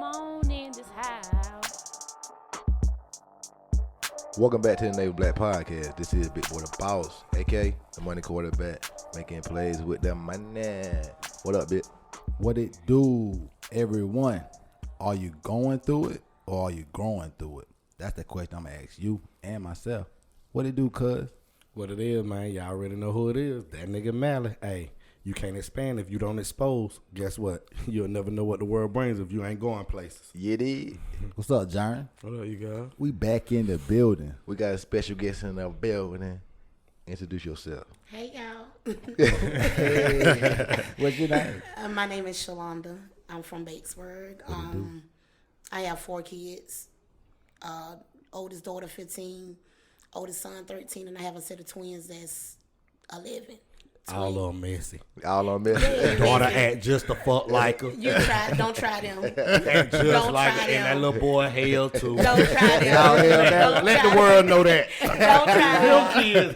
on in this house. Welcome back to the Native Black Podcast. This is Bigboy the Boss, aka the money quarterback, making plays with the money. What up, Big? What it do, everyone? Are you going through it or are you growing through it? That's the question I'm gonna ask you and myself. What it do, cuz? What it is, man, y'all already know who it is. That nigga Mally. Hey, you can't expand if you don't expose. Guess what? You'll never know what the world brings if you ain't going places. Yeah, did. What's up, Jaren? What up, you guys? We back in the building. We got a special guest in the building. Introduce yourself. Hey, y'all. What's your name? My name is Shalunda. I'm from Batesburg. I have 4 kids. Oldest daughter, 15. Oldest son, 13. And I have a set of twins that's 11. All on messy. All on me. Daughter act just the fuck like her. You try. Don't try them. Act just Don't like try her. And that them. little boy hell too. Don't try them. Don't Let try the world know that. them. Don't try them. Them kids,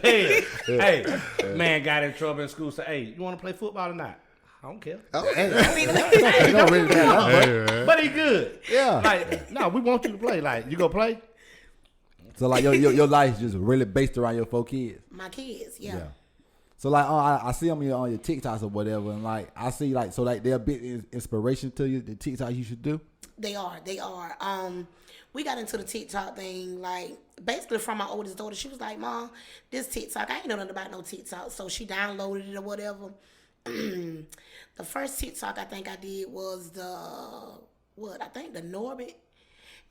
hell. Hey, man got in trouble in school. Say, hey, you want to play football or not? I don't care. It don't really matter. But he good. Yeah. Like, no, we want you to play. Like, you gonna play? So like your life's just really based around your 4 kids. My kids, yeah. So like I see them on your TikToks or whatever, and like I see like so like they're a bit inspiration to you. The TikTok you should do. They are. We got into the TikTok thing, like, basically from my oldest daughter. She was like, Mom, this TikTok, I ain't know nothing about no TikTok. So she downloaded it or whatever. The first TikTok I think I did was the Norbit.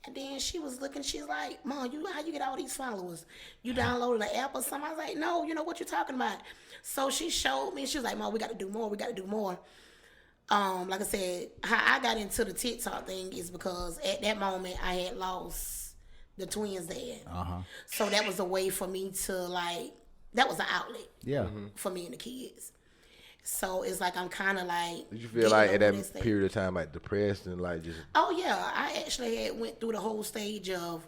And then she was looking, she's like, Mom, how you get all these followers? You downloaded an app or something? I was like, no, you know what you're talking about. So she showed me, she was like, Mom, we got to do more. Like I said, how I got into the TikTok thing is because at that moment I had lost the twins' dad. So that was a way for me to, like, that was an outlet for me and the kids. So it's like I'm kind of like. Did you feel like at that period of time like depressed and like just? Oh yeah, I actually went through the whole stage of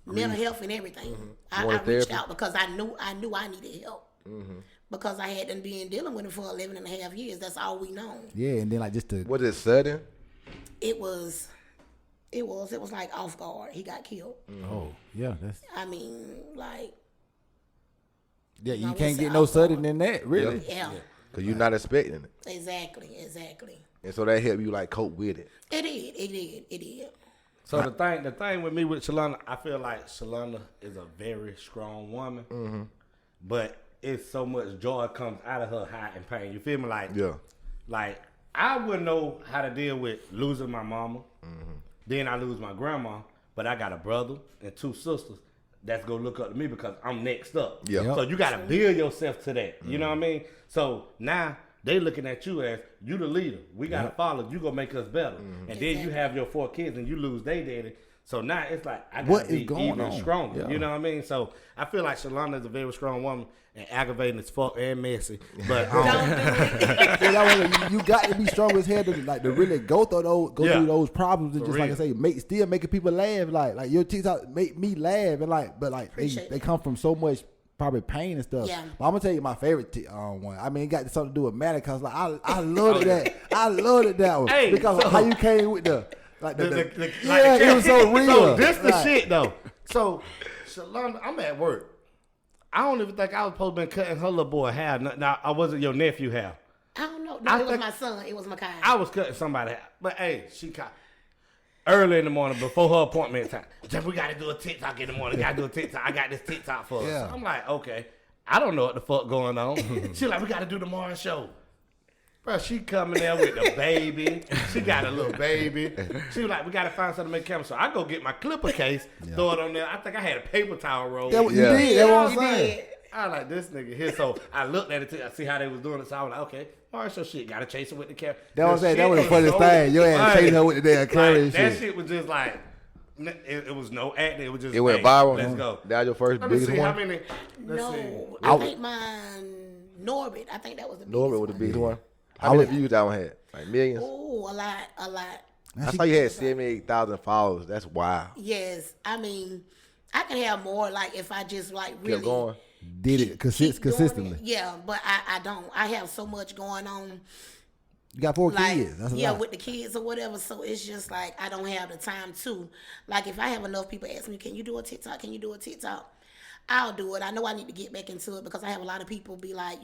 mental health and everything. I reached out because I knew I needed help because I had been dealing with it for 11 and a half years. That's all we know. Yeah, and then like just to. Was it sudden? It was like off guard. He got killed. Oh yeah, that's. I mean, like. Yeah, you can't get no sudden than that, really. Yeah. Because you're not expecting it. Exactly. And so that helped you like cope with it. It did. So the thing with me with Shalunda, I feel like Shalunda is a very strong woman, but it's so much joy comes out of her hiding pain. You feel me? Like, like I wouldn't know how to deal with losing my mama. Then I lose my grandma, but I got a brother and 2 sisters that's gonna look up to me because I'm next up. So you gotta build yourself to that. You know what I mean? So now they looking at you as you the leader. We gotta follow. You gonna make us better. And then you have your 4 kids and you lose their daddy. So now it's like I gotta be even stronger. You know what I mean? So I feel like Shalunda is a very strong woman and aggravating as fuck and messy. But you got to be strong as hell to really go through through those problems and just like I say, still making people laugh. Like your TikTok make me laugh and they come from so much probably pain and stuff. Yeah. But I'm gonna tell you my favorite one. I mean, it got something to do with Maddie because like I loved that. I loved that one because how you came with the. It was so real. So this the shit though. So Shalunda, I'm at work. I don't even think I was supposed to be cutting her little boy hair. Now I wasn't your nephew hair. I don't know. No, it was my son. It was my Kyle. I was cutting somebody's hair. But hey, she caught early in the morning before her appointment time. Jeff, we gotta do a TikTok in the morning. Gotta do a TikTok. I got this TikTok for us. Yeah. So I'm like, okay. I don't know what the fuck going on. She like, we gotta do the morning show. Bro, she coming there with the baby. She got a little baby. She was like, we got to find something to make camera. So I go get my clipper case, throw it on there. I think I had a paper towel roll. You did. That's what I'm saying. I was like, this nigga here. So I looked at it. I see how they was doing it. So I was like, okay, all right, so shit, got to chase her with the camera. That was saying. That was the funniest thing. You had to chase her with the damn camera and shit. That shit was just like, it was no acting. It was just, it went viral. Let's go. That was your first biggest one? How many? No, I think mine, Norbit. I think that was the biggest Norbit was the biggest one. How many views that one had? Like millions? Oh, a lot. I saw you had 78,000 followers. That's wild. Yes. I mean, I can have more, like, if I just, like, really... Kept going. Did it consistently. Yeah, but I don't. I have so much going on You got 4 like, kids. That's a lot. with the kids or whatever. So it's just like I don't have the time to. Like if I have enough people ask me, can you do a TikTok? Can you do a TikTok? I'll do it. I know I need to get back into it because I have a lot of people be like,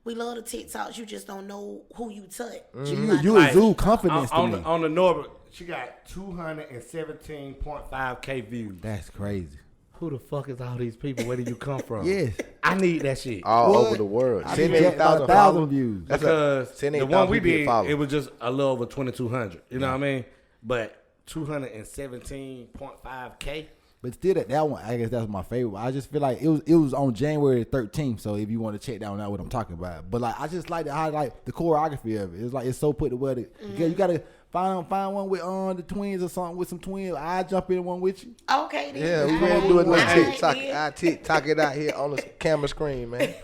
we love the TikToks. You just don't know who you touch. You exude confidence to me. On the Norbert, she got 217.5K views. That's crazy. Who the fuck is all these people? Where do you come from? Yes. I need that shit. All over the world. 78,000 views. Because the one we did, it was just a little over 2,200. You know what I mean? But 217.5K. But still, that one, I guess that's my favorite. I just feel like it was on January 13th. So if you want to check that one out, what I'm talking about. But like, I just like how like the choreography of it. It's like it's so put together. You gotta find one with the twins or something with some twins. I jump in one with you. Okay. Then. Yeah, we gonna do a little TikTok. I TikTok it out here on the camera screen, man.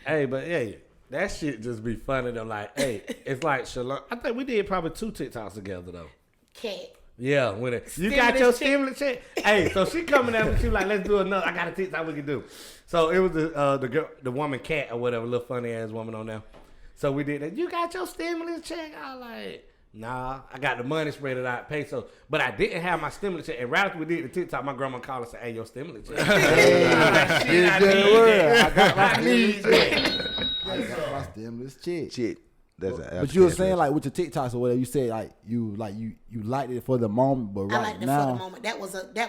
That shit just be funny though. Like, it's like Shalunda. I think we did probably 2 TikToks together though. Cat. Yeah, you got your stimulus check. So she coming at me. She like, let's do another. I got a TikTok we can do. So it was the girl, the woman Cat or whatever, little funny ass woman on there. So we did that. You got your stimulus check? I was like, nah, I got the money spread it out, peso. But I didn't have my stimulus check. And right after we did the TikTok, my grandma called and said, hey, your stimulus check. I got my stimulus check. Shit. But you were saying like with your TikToks or whatever, you said you liked it for the moment, but right I liked it now, for the moment. That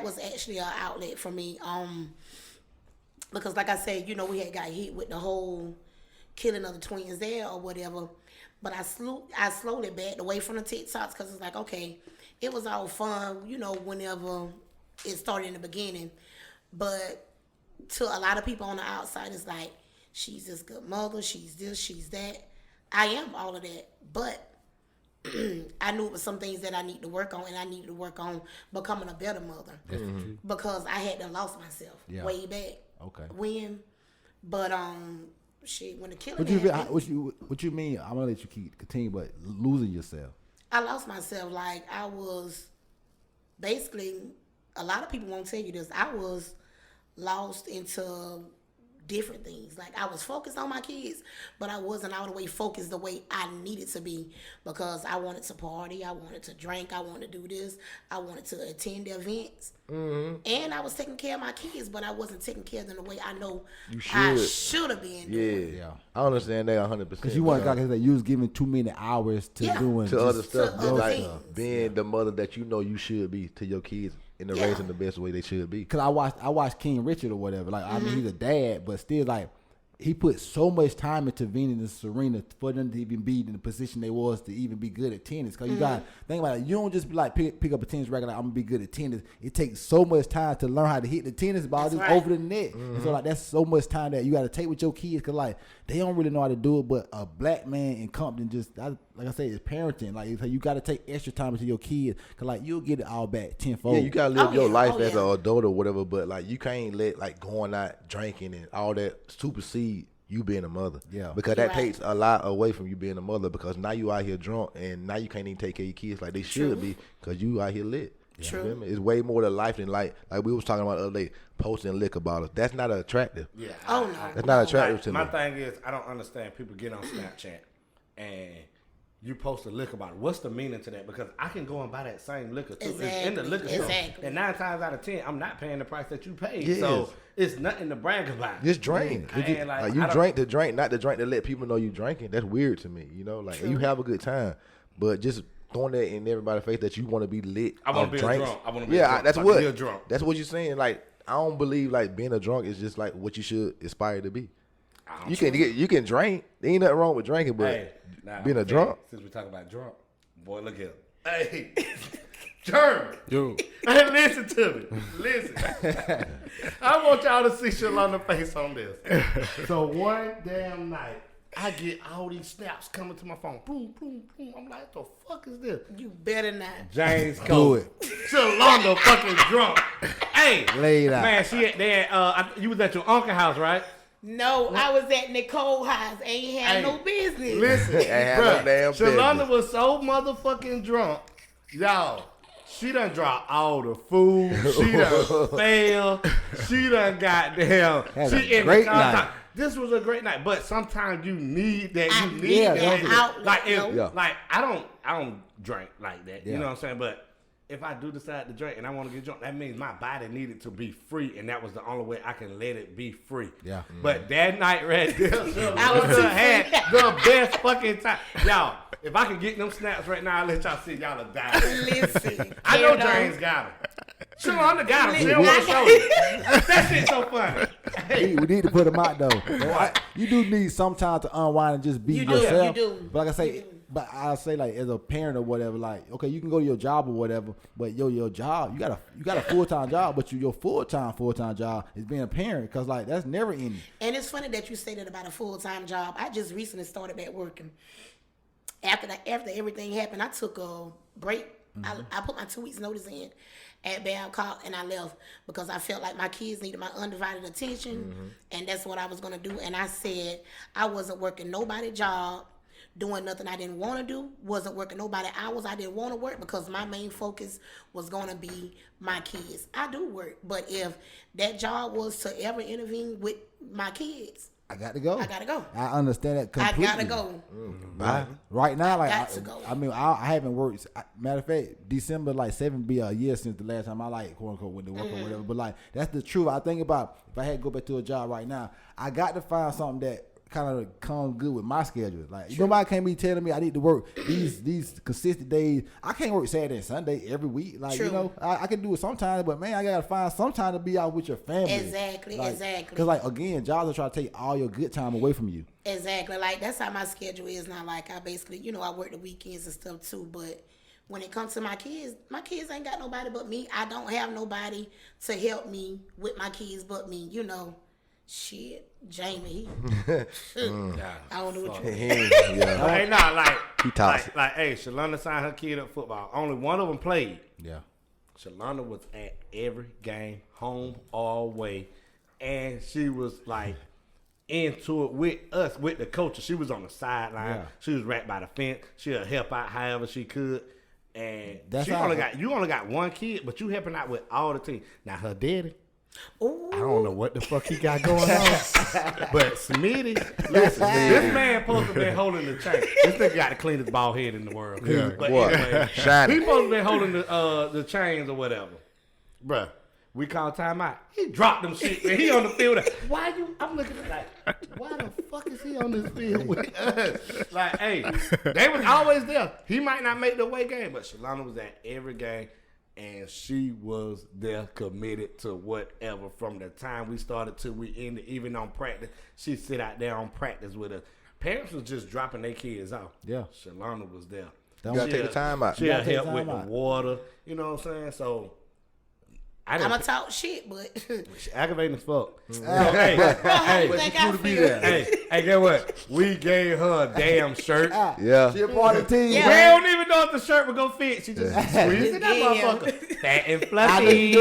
was actually an outlet for me. Because like I said, we had got hit with the whole killing of the twins there or whatever. But I slowly backed away from the TikToks because it's like, okay, it was all fun, whenever it started in the beginning. But to a lot of people on the outside, it's like, she's this good mother, she's this, she's that. I am all of that, but I knew it was some things that I need to work on, and I needed to work on becoming a better mother because I had done lost myself way back. Okay. But when the killing what you mean? I'm gonna let you continue, but losing yourself. I lost myself. Like I was basically, a lot of people won't tell you this. I was lost into different things. Like I was focused on my kids, but I wasn't all the way focused the way I needed to be because I wanted to party, I wanted to drink, I wanted to do this, I wanted to attend events, and I was taking care of my kids, but I wasn't taking care of them the way I know I should have been doing. Yeah, I understand that 100%. Because you weren't like you was giving too many hours to doing to other stuff, like being the mother that you should be to your kids. And they're raising the best way they should be. Cause I watched King Richard or whatever. Like I mean, he's a dad, but still like he put so much time into Venus and Serena for them to even be in the position they was to even be good at tennis. Cause you got think about it. You don't just be like pick up a tennis racket like I'm gonna be good at tennis. It takes so much time to learn how to hit the tennis ball over the net. And so like that's so much time that you got to take with your kids. Cause like they don't really know how to do it. But a black man in Compton like I say, it's parenting. Like you got to take extra time into your kids. Cause like you'll get it all back tenfold. Yeah, you gotta live your life as an adult or whatever. But like you can't let like going out drinking and all that supersede you being a mother. Yeah. Because that takes a lot away from you being a mother because now you out here drunk and now you can't even take care of your kids like they should be because you out here lit. True. You know it's way more to life than like we was talking about the other day, posting liquor bottles. That's not attractive. Yeah. Oh no. That's not attractive to me. My thing is I don't understand people get on Snapchat and you post a liquor bottle. What's the meaning to that? Because I can go and buy that same liquor too. Exactly. It's in the liquor store. And 9 times out of 10, I'm not paying the price that you paid. Yes. So it's nothing to brag about. Just drink. Like you drink to drink, not to drink to let people know you drinking. That's weird to me. Like you have a good time, but just throwing that in everybody's face that you want to be lit. I want to be drinks. a drunk. I want to be a drunk. That's what you're saying. Like I don't believe like being a drunk is just like what you should aspire to be. You can drink. There ain't nothing wrong with drinking, but being a drunk. Since we talk about drunk, boy, look at him. Hey, German. Yo. Hey, listen to me. Listen. I want y'all to see Shalunda's face on this. So one damn night, I get all these snaps coming to my phone. Boom, boom, boom. I'm like, what the fuck is this? You better not. James Do Cole. it. Shalunda fucking drunk. Hey, lay it out. man, you was at your uncle's house, right? No, I was at Nicole's house. Ain't had no business. Listen, no Shalunda was so motherfucking drunk. Y'all, she done dropped all the food. She done failed. She done goddamn. She in the car. this was a great night. But sometimes you need that. You need yeah, that outlet. Like I don't drink like that. You know what I'm saying? But if I do decide to drink and I want to get drunk, that means my body needed to be free, and that was the only way I can let it be free. Yeah. But that night right there, I had the best fucking time. Y'all, if I can get them snaps right now, I'll let y'all see y'all are dying. Listen. I know James got him. Shalunda got him. She don't want to show you. That shit's so funny. Hey, we need to put them out though. You do need some time to unwind and just be yourself. You do. But like I say, but I say like as a parent or whatever, like okay, you can go to your job or whatever, but your job, you got a full-time job, but your full-time job is being a parent because like that's never ending. And it's funny that you say that about a full-time job. I just recently started back working. After everything happened, I took a break. I put my 2 weeks notice in at Babcock and I left because I felt like my kids needed my undivided attention, and that's what I was gonna do. And I said I wasn't working nobody's job, doing nothing I didn't want to do, wasn't working nobody hours I didn't want to work because my main focus was going to be my kids. I do work, but if that job was to ever intervene with my kids, I got to go. I understand that completely. I gotta go. Bye. Right now, like I mean, I haven't worked. Matter of fact, December like 7 be a year since the last time I like quote unquote went to work or whatever. But like that's the truth. I think about if I had to go back to a job right now, I got to find something that kind of comes good with my schedule. Like nobody can't be telling me I need to work these consistent days. I can't work Saturday and Sunday every week. Like you know, I can do it sometimes, but man, I gotta find some time to be out with your family. Exactly. Because like again, jobs are trying to take all your good time away from you. Exactly. Like that's how my schedule is now. Like I basically, I work the weekends and stuff too. But when it comes to my kids ain't got nobody but me. I don't have nobody to help me with my kids but me. Shit, Jamie. I don't know what you mean. He talks. Like, hey, Shalunda signed her kid up football. Only one of them played. Yeah. Shalunda was at every game, home all way, and she was like into it with us, with the coaches. She was on the sideline. Yeah. She was right by the fence. She'll help out however she could. And That's you only got one kid, but you helping out with all the team. Now her daddy. Ooh. I don't know what the fuck he got going on. But Smitty, listen, this man supposed to be holding the chain. This nigga got the cleanest bald head in the world. Yeah, but what? anyway, Shiny. he supposed to be holding the chains or whatever. Bruh, we call timeout. He dropped them shit, man. He on the field. I'm looking at like, why the fuck is he on this field with us? Like, hey, they was always there. He might not make the away game, but Shalunda was at every game. And she was there committed to whatever from the time we started till we ended, even on practice. She sit out there on practice with us. Parents was just dropping their kids off. Yeah. Shalunda was there. You gotta take the time out. She'll help with the water. You know what I'm saying? So I'm gonna talk shit, but she aggravating as fuck. Hey, get what? We gave her a damn shirt. Yeah. She a part of the team. Yeah. We don't even know if the shirt would go fit. She just squeezed it that motherfucker. Fat and fluffy.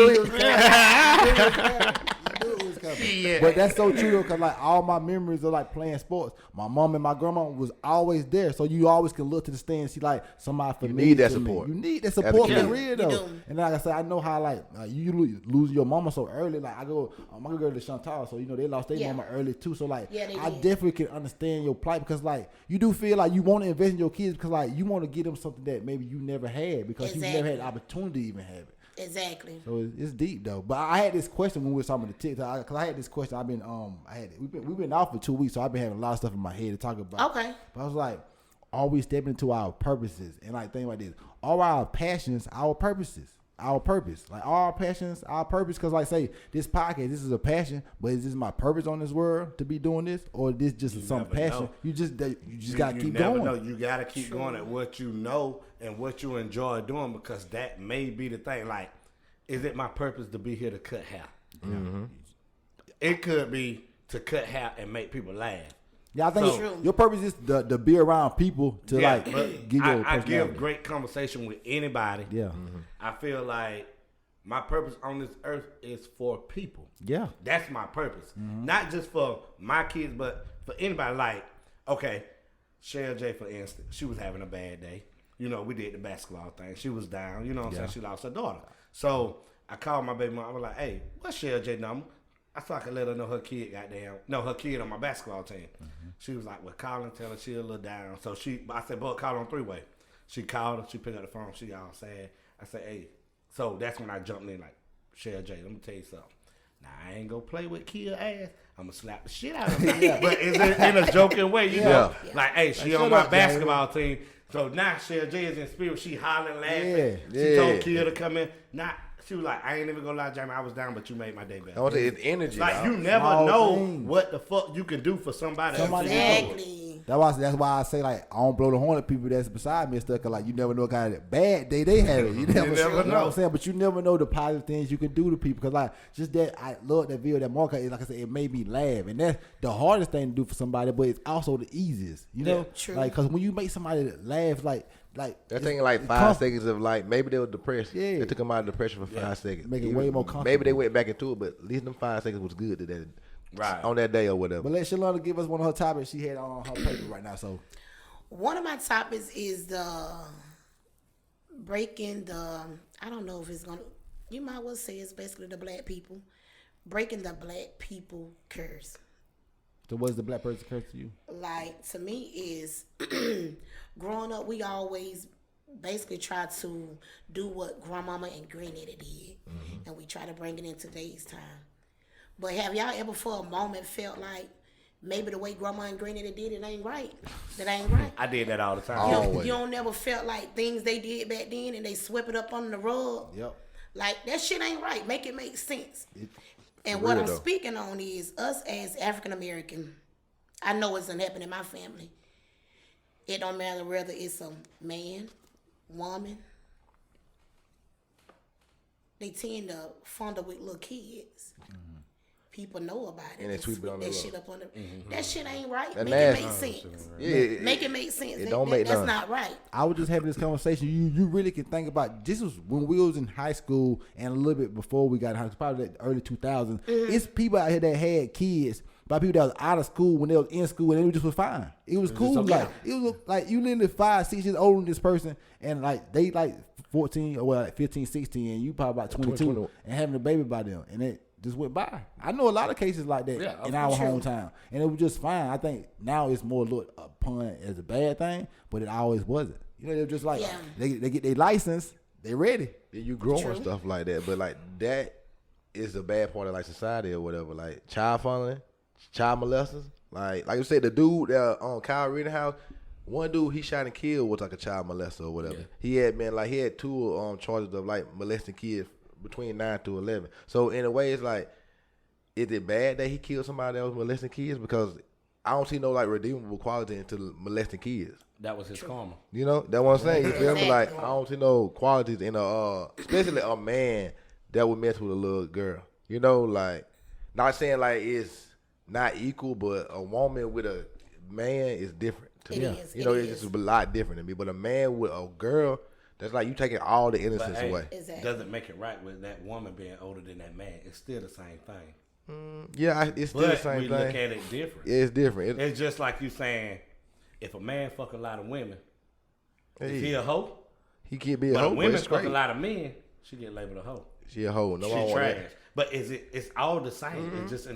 But that's so true though, cause like all my memories of like playing sports, my mom and my grandma was always there, so you always can look to the stand and see like somebody familiar. You need that to me. support. You need that support for real though. do. And like I said, I know how like you lose your mama so early. Like I go, my girl to Chantal, so they lost their mama early too. So like I definitely can understand your plight because like you do feel like you want to invest in your kids because like you want to give them something that maybe you never had because you never had the opportunity to even have it. Exactly. So it's deep though. But I had this question when we were talking about the TikTok because I had this question. We've been off for 2 weeks, so I've been having a lot of stuff in my head to talk about. Okay. But I was like, are we stepping into our purposes? And like think like this: are our passions our purposes? Our purpose, like all our passions, our purpose. Because like say this podcast, this is a passion, but is this my purpose on this world to be doing this, or this just some passion? Know. You just gotta keep going. Know. You gotta keep going at what you know and what you enjoy doing because that may be the thing. Like, is it my purpose to be here to cut hair? Mm-hmm. It could be to cut hair and make people laugh. Yeah, I think your purpose is to be around people to give your I give great conversation with anybody. Yeah. Mm-hmm. I feel like my purpose on this earth is for people. Yeah. That's my purpose. Mm-hmm. Not just for my kids, but for anybody. Like, okay, Cheryl J, for instance, she was having a bad day. We did the basketball thing. She was down. You know what I'm saying? She lost her daughter. So I called my baby mom. I was like, hey, what's Cheryl J number? I thought I could let her know her kid her kid on my basketball team. Mm-hmm. She was like, well, call and tell her she a little down. So I said, but call on 3-way. She called her, she picked up the phone, she all sad. I said, hey, so that's when I jumped in like, Shell J, let me tell you something. Now, I ain't gonna play with Kia ass. I'm gonna slap the shit out of her. But it's in a joking way, you know? Like, hey, she on my basketball team. So now Shell J is in spirit. She hollering, laughing. She told Kia to come in. She was like, I ain't even gonna lie, Jamie, I was down, but you made my day better. I want to say it's energy. Like, you never know what the fuck you can do for somebody else. Exactly. That's why I say, like, I don't blow the horn at people that's beside me and stuff, cause like, you never know what kind of bad day they have. You never know. You know what I'm saying? But you never know the positive things you can do to people. Cause like, just that, I love that video, that market, like I said, it made me laugh. And that's the hardest thing to do for somebody, but it's also the easiest. You know? True. Like, cause when you make somebody laugh, like that thing like 5 seconds of like, maybe they were depressed. Yeah. They took them out of depression for 5 seconds. Make it way more comfortable. Maybe they went back into it, but at least them 5 seconds was good to that. Right. On that day or whatever. But let Shalunda give us one of her topics she had on her paper right now. So one of my topics is the breaking the, I don't know if it's going to, you might well say it's basically the black people, breaking the black people curse. So what's the black person curse to you? Like, to me is, growing up, we always basically try to do what grandmama and granddaddy did. Mm-hmm. And we try to bring it in today's time. But have y'all ever for a moment felt like maybe the way grandma and granddaddy did it ain't right? That ain't right. I did that all the time. You don't never felt like things they did back then and they swept it up under the rug? Yep. Like, that shit ain't right. Make it make sense. And what I'm speaking on is us as African American. I know it's happening in my family. It don't matter whether it's a man, woman. They tend to fondle with little kids. Mm-hmm. People know about it. And they sweep it on that the shit up on the. Mm-hmm. That shit ain't right. That make it make sense. Yeah, make it make sense. It don't make that's none. not right. I was just having this conversation. You really can think about, this was when we was in high school and a little bit before we got in high school, probably the early 2000s. Mm-hmm. It's people out here that had kids by people that was out of school when they was in school and they just was fine. It was cool. Okay. Like, it was like you literally 5-6 years older than this person and like they like 14 or like 15, 16 and you probably about 22 and having a baby by them and it just went by. I know a lot of cases like that in our hometown, and it was just fine. I think now it's more looked upon as a bad thing, but it always wasn't. You know, they're just like they get their license, they ready. Yeah, you grow and stuff like that, but like that is the bad part of like society or whatever. Like child funneling, child molesters. Like you said, the dude on Kyle Rittenhouse, one dude he shot and killed was like a child molester or whatever. Yeah. He had 2 charges of like molesting kids between 9 to 11. So in a way, it's like, is it bad that he killed somebody that was molesting kids? Because I don't see no like redeemable quality into molesting kids. That was his karma. You know, that's what I'm saying. You feel me? Like I don't see no qualities in especially a man that would mess with a little girl. You know, like not saying like it's not equal, but a woman with a man is different to me. You know, it's just a lot different to me. But a man with a girl, that's like you taking all the innocence away. Exactly. Doesn't make it right with that woman being older than that man. It's still the same thing. It's still the same thing. We look at it different. Yeah, it's different. It's just like you saying, if a man fuck a lot of women, is he a hoe? He can't be a hoe. But women fuck a lot of men, she get labeled a hoe. She a hoe. No, she trash. But it's all the same. Mm-hmm. It's just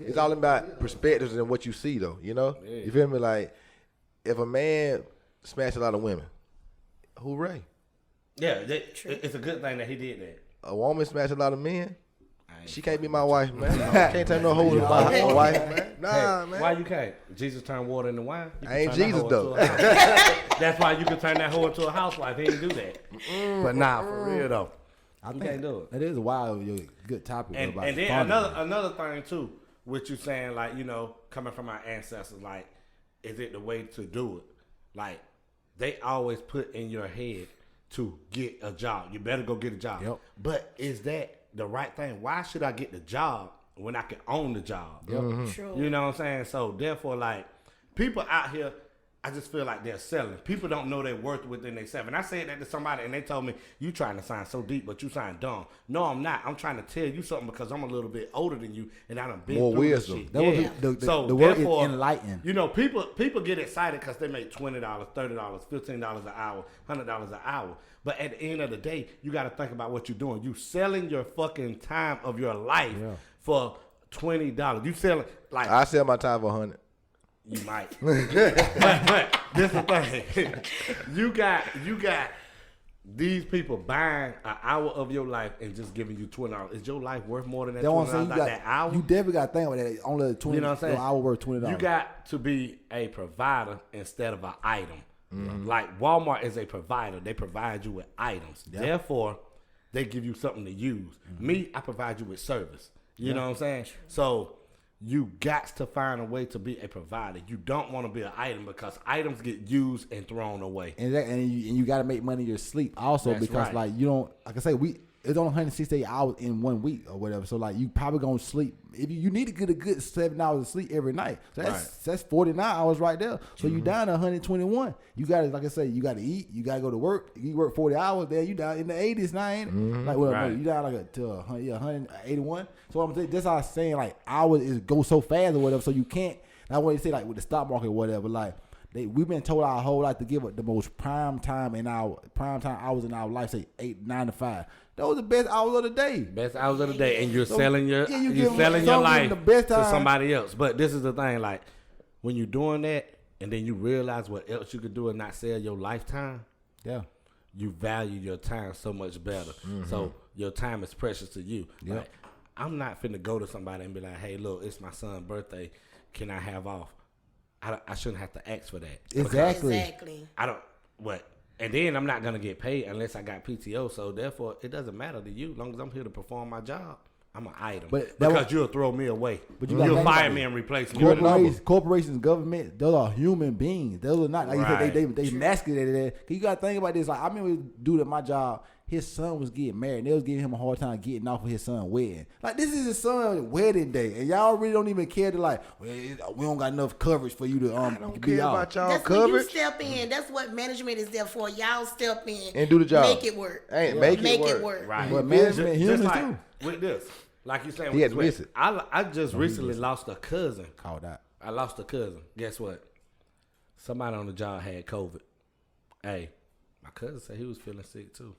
It's all about perspectives and what you see though. You know, you feel me? Like if a man smashed a lot of women. Hooray. Yeah, it's a good thing that he did that. A woman smash a lot of men. She can't be my wife, man. Can't take no hoe to my wife, man. Nah, man. Why you can't? Jesus turned water into wine. I ain't Jesus, though. That's why you can turn that hoe into a housewife. He didn't do that. But nah, for real, though. I can't do it. It is a wild, good topic. And then another thing, too, what you saying, like, coming from our ancestors, like, is it the way to do it? Like, they always put in your head to get a job. You better go get a job. Yep. But is that the right thing? Why should I get the job when I can own the job? Yep. Mm-hmm. True. You know what I'm saying? So therefore, like, people out here, I just feel like they're selling. People don't know their worth within themselves. And I said that to somebody, and they told me, you trying to sound so deep, but you sound dumb. No, I'm not. I'm trying to tell you something because I'm a little bit older than you, and I done been through this shit. The word is enlightened. People get excited because they make $20, $30, $15 an hour, $100 an hour. But at the end of the day, you got to think about what you're doing. You selling your fucking time of your life for $20. You selling like I sell my time for $100. You might. but this is the thing. you got these people buying an hour of your life and just giving you $20. Is your life worth more than that $20 that hour? You definitely got to think about that. Only 20. You know what I'm saying? Hour worth $20. You got to be a provider instead of an item. Mm-hmm. Like Walmart is a provider. They provide you with items. Yep. Therefore, they give you something to use. Mm-hmm. Me, I provide you with service. You know what I'm saying? So you got to find a way to be a provider. You don't want to be an item because items get used and thrown away. And you got to make money in your sleep also. That's because like you don't, like I say, it's only 168 hours in 1 week or whatever. So like you probably gonna sleep. If you need to get a good 7 hours of sleep every night. So that's 49 hours right there. So you down to 121. You got to, like I say, you got to eat. You got to go to work. You work 40 hours. Then you down in the 80s now, ain't it? Like no, you down like to 181. So I'm saying, that's how I'm saying like hours is go so fast or whatever. So you can't. That's what they say like with the stock market or whatever. Like we've been told our whole life to give the most prime time hours in our life, say 8, 9 to 5. Those are the best hours of the day. Best hours of the day, and you're selling your life to somebody else. But this is the thing, like when you're doing that, and then you realize what else you could do and not sell your lifetime. Yeah, you value your time so much better. So your time is precious to you. Yeah. Like, I'm not finna go to somebody and be like, "Hey, look, it's my son's birthday. Can I have off?" I shouldn't have to ask for that. Exactly. I don't what. And then I'm not going to get paid unless I got PTO. So, therefore, it doesn't matter to you. As long as I'm here to perform my job, I'm an item. Because you'll throw me away. But you'll fire me and replace me. Corporations, government, those are human beings. Those are not, like you said, they masquerade that. You got to think about this. Like, I remember a dude at my job, his son was getting married. And they was giving him a hard time getting off of his son's wedding. Like, this is his son's wedding day. And y'all really don't even care to, like, well, we don't got enough coverage for you to I don't be care out. about y'all That's coverage. when you step in. That's what management is there for. Y'all step in and do the job. Make it work. Make it work. Right. But management humans just like, too. With this, like you saying, He had to miss it. I just recently lost a cousin. Call that. I lost a cousin. Guess what? Somebody on the job had COVID. Hey, my cousin said he was feeling sick too.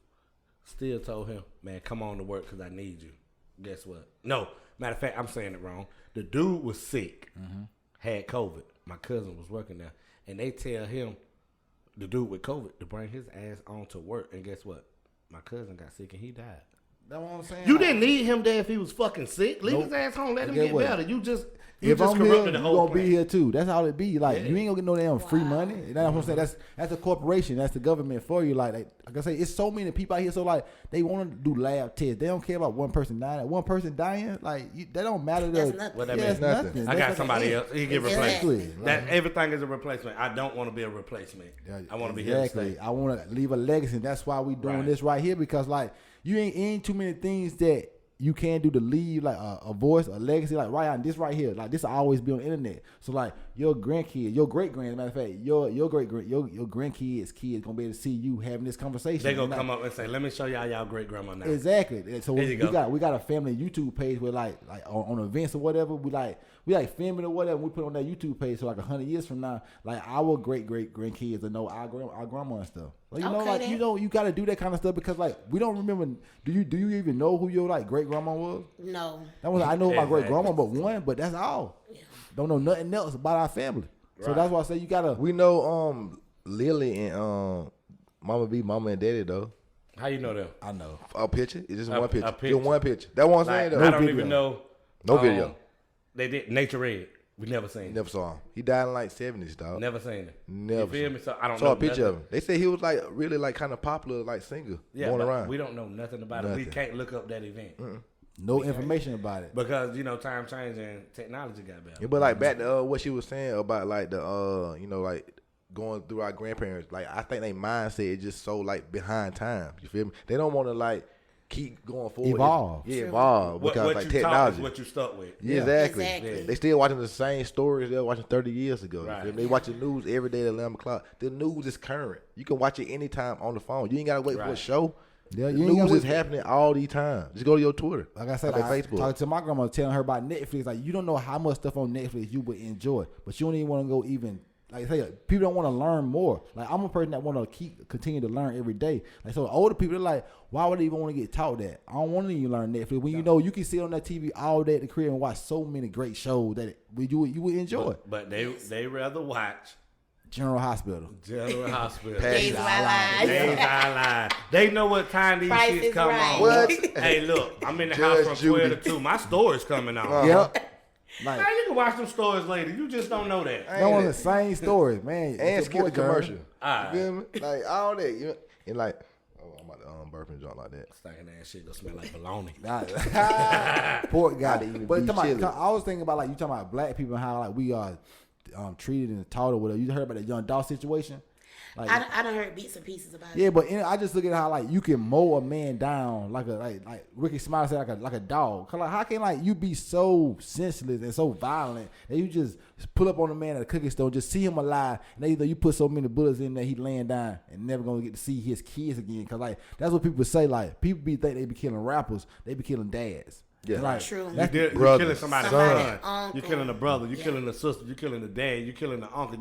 Still told him, man, come on to work because I need you. Guess what? No, matter of fact, I'm saying it wrong. The dude was sick, had COVID. My cousin was working there. And they tell him, the dude with COVID, to bring his ass on to work. And guess what? My cousin got sick and he died. That's what I'm saying. You didn't need him there if he was fucking sick. Leave his ass home. Let him get better. You just if I'm corrupted here, the you whole gonna be here too. That's how it be. Like you ain't gonna get no damn free money. That's what I'm saying. That's a corporation. That's the government for you. Like I say, it's so many people out here. So like they want to do lab tests. They don't care about one person dying. One person dying, like that don't matter. That's nothing. Well, that means nothing. I got somebody else. He get replaced. Exactly. That everything is a replacement. I don't want to be a replacement. I want to be here to stay. I want to leave a legacy. That's why we doing this right here because like you ain't too many things that you can do to leave like a voice, a legacy, like right on this right here. Like this will always be on the internet. So like your grandkids, your great grand, matter of fact, your grandkids kids gonna be able to see you having this conversation. They gonna come up and say, "Let me show y'all great grandma now." Exactly. So we got a family YouTube page where like on events or whatever, we filming or whatever. We put on that YouTube page. So like 100 years from now, like our great grandkids will know our grandma and stuff. Like, you got to do that kind of stuff because like we don't remember. Do you even know who your like great grandma was? No. I know my great grandma, but that's all. Yeah. Don't know nothing else about our family. So that's why I say you gotta. We know Lily and Mama and Daddy though. How you know them? I know a picture. It's just one picture. Picture. It's one picture. That one saying though. I don't even know. No video. They did Nature Red. We never seen him. Never saw him. He died in like 70s, dog. Never seen him. Never. You feel me? So I don't saw know a picture nothing. of him. They say he was like really like kind of popular, like singer, going around. We don't know nothing about it. We can't look up that event. no information about it because time changing and technology got better. Yeah, but like back to what she was saying about like the like going through our grandparents. Like I think their mindset is just so like behind time. You feel me? They don't want to like keep going forward. Evolve because what like you technology. Is what you stuck with. Yeah, exactly. Yeah. They still watching the same stories they were watching 30 years ago. Right. You feel me? They watching news every day at 11 o'clock. The news is current. You can watch it anytime on the phone. You ain't gotta wait for a show. Yeah, the news is happening all the time. Just go to your Twitter. Like I said, Facebook. Talking to my grandma, telling her about Netflix. Like you don't know how much stuff on Netflix you would enjoy, but you don't even want to go even like I say, people don't want to learn more. Like I'm a person that want to continue to learn every day. Like so, older people are like, why would they even want to get taught that? I don't want to even learn Netflix. When you know you can sit on that TV all day at the crib and watch so many great shows that you would enjoy. But they rather watch General Hospital. Days of Our Lives. They know what time these Price shits is come Right. on. What? Hey, look, I'm in the house from 12 to 2. My story's coming on. Yep. Like, Man, you can watch them stories later. You just don't know that. that was the same story, man. And skip the commercial. Alright. You feel me? Like all that. You know, and like, I'm about to burp and jump like that. Stinking ass shit gonna smell like bologna. Pork guy. Even But beef I was thinking about like you talking about black people and how like we are treated and taught or whatever. You heard about the young dog situation? Like, I done heard bits and pieces about it. yeah, but I just look at how like you can mow a man down like Ricky Smiley said like a dog. Cause like how can like you be so senseless and so violent that you just pull up on a man at a cookie store, just see him alive, and either you put so many bullets in that he laying down and never gonna get to see his kids again. Cause like that's what people say. Like people think they be killing rappers, they be killing dads. Yeah, like, true. You're killing somebody's Somebody, son. You're killing a brother. You're killing a sister. You're killing a dad. You're killing an uncle.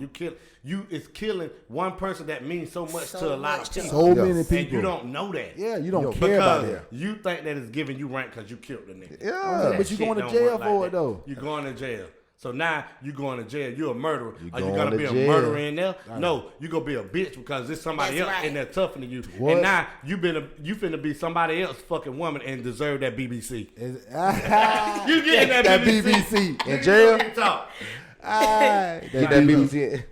It's killing one person that means so much to a lot of people. So many people. And you don't know that. Yeah, you don't care about Because that. you think that it's giving you rank because you killed the nigga. Yeah. But you Shit going to don't jail work like for that. it though. You're going to jail. So now you going to jail. You're a murderer. Are you going gonna to be a jail. murderer in there? No, you gonna be a bitch because there's somebody That's else right. in there tougher than you. What? And now you finna be somebody else fucking woman and deserve that BBC. You getting that BBC. In jail? Talk. Get that BBC.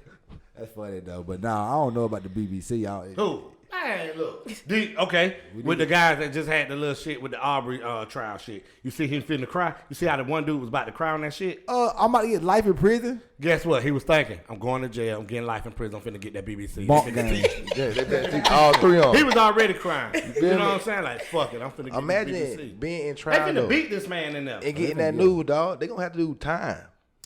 That's funny though, but nah, I don't know about the BBC. Who? Man, look. Okay, with the guys that just had the little shit with the Aubrey trial shit. You see him finna cry? You see how the one dude was about to cry on that shit? I'm about to get life in prison. Guess what? He was thinking, I'm going to jail. I'm getting life in prison. I'm finna get that BBC. Bump game. Yeah, they better teach all three of them. He was already crying. You know what I'm saying? Like, fuck it. I'm finna get Imagine this BBC. being in They trial finna though, beat this man in there. and getting that news, dog. They gonna have to do time.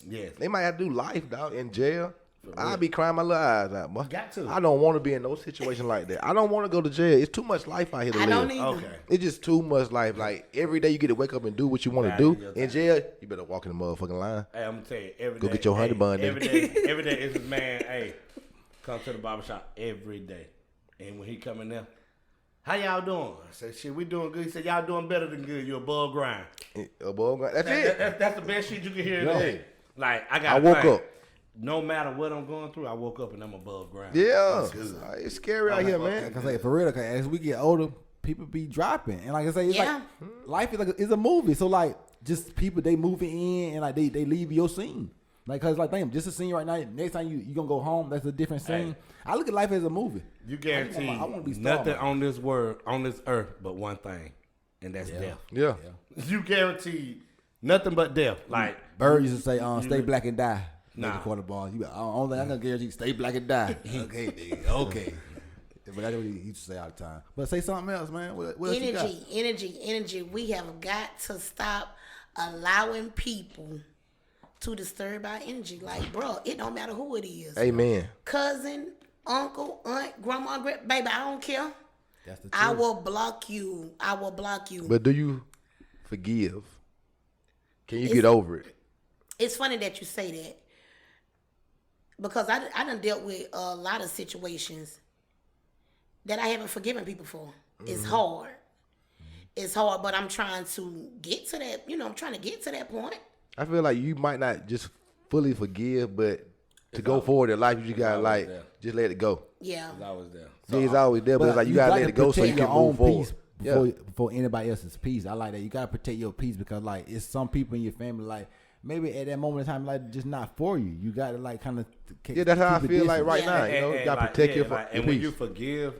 Yes. They might have to do life, dog, in jail. I'll be crying my little eyes out, boy. Got to. I don't want to be in no situation like that. I don't want to go to jail. It's too much life out here to I live. don't either. Okay. It's just too much life. Like every day you get to wake up and do what you want to Value do. your In time. jail, you better walk in the motherfucking line. Hey, I'm gonna tell you, every day. Go get your honey bun, Every nigga. day, every day is this man, hey, come to the barbershop every day. And when he come in there, how y'all doing? I said, shit, we doing good. He said, y'all doing better than good. You're above ground. That's it. That's the best shit you can hear in the Yeah. day. Like, I I woke up. No matter what I'm going through, I woke up and I'm above ground. Yeah, it's scary out here, man. Cause like for real, cause as we get older, people be dropping, and like I say, it's like life is like it's a movie. So like, just people they moving in and like they leave your scene. Like, cause like damn, just a scene right now. Next time you gonna go home, that's a different scene. I look at life as a movie. You guarantee I wanna be nothing Starman. on this earth but one thing, and that's death. Yeah. You guarantee nothing but death. Like Bird used to say, "Stay black and die." Nah. Make the quarter ball. You got, I don't think I'm gonna guarantee stay black and die. Okay, nigga. Okay. But that's what he used to say all the time. But say something else, man. What else you got? Energy. We have got to stop allowing people to disturb our energy. Like, bro, it don't matter who it is. Amen. Cousin, uncle, aunt, grandma, baby, I don't care. That's the truth. I will block you. But do you forgive? Can you get over it? It's funny that you say that. Because I done dealt with a lot of situations that I haven't forgiven people for. It's hard. It's hard, but I'm trying to get to that, I'm trying to get to that point. I feel like you might not just fully forgive, but to go forward in life, you just gotta like just let it go. Yeah. I was there. Yeah, it's always there, but it's like you gotta let it go so you can move forward. Before anybody else's peace. I like that. You gotta protect your peace because like it's some people in your family like maybe at that moment in time like just not for you. You gotta like kind of that's how I feel like right now. Yeah. You gotta protect your and peace. when you forgive,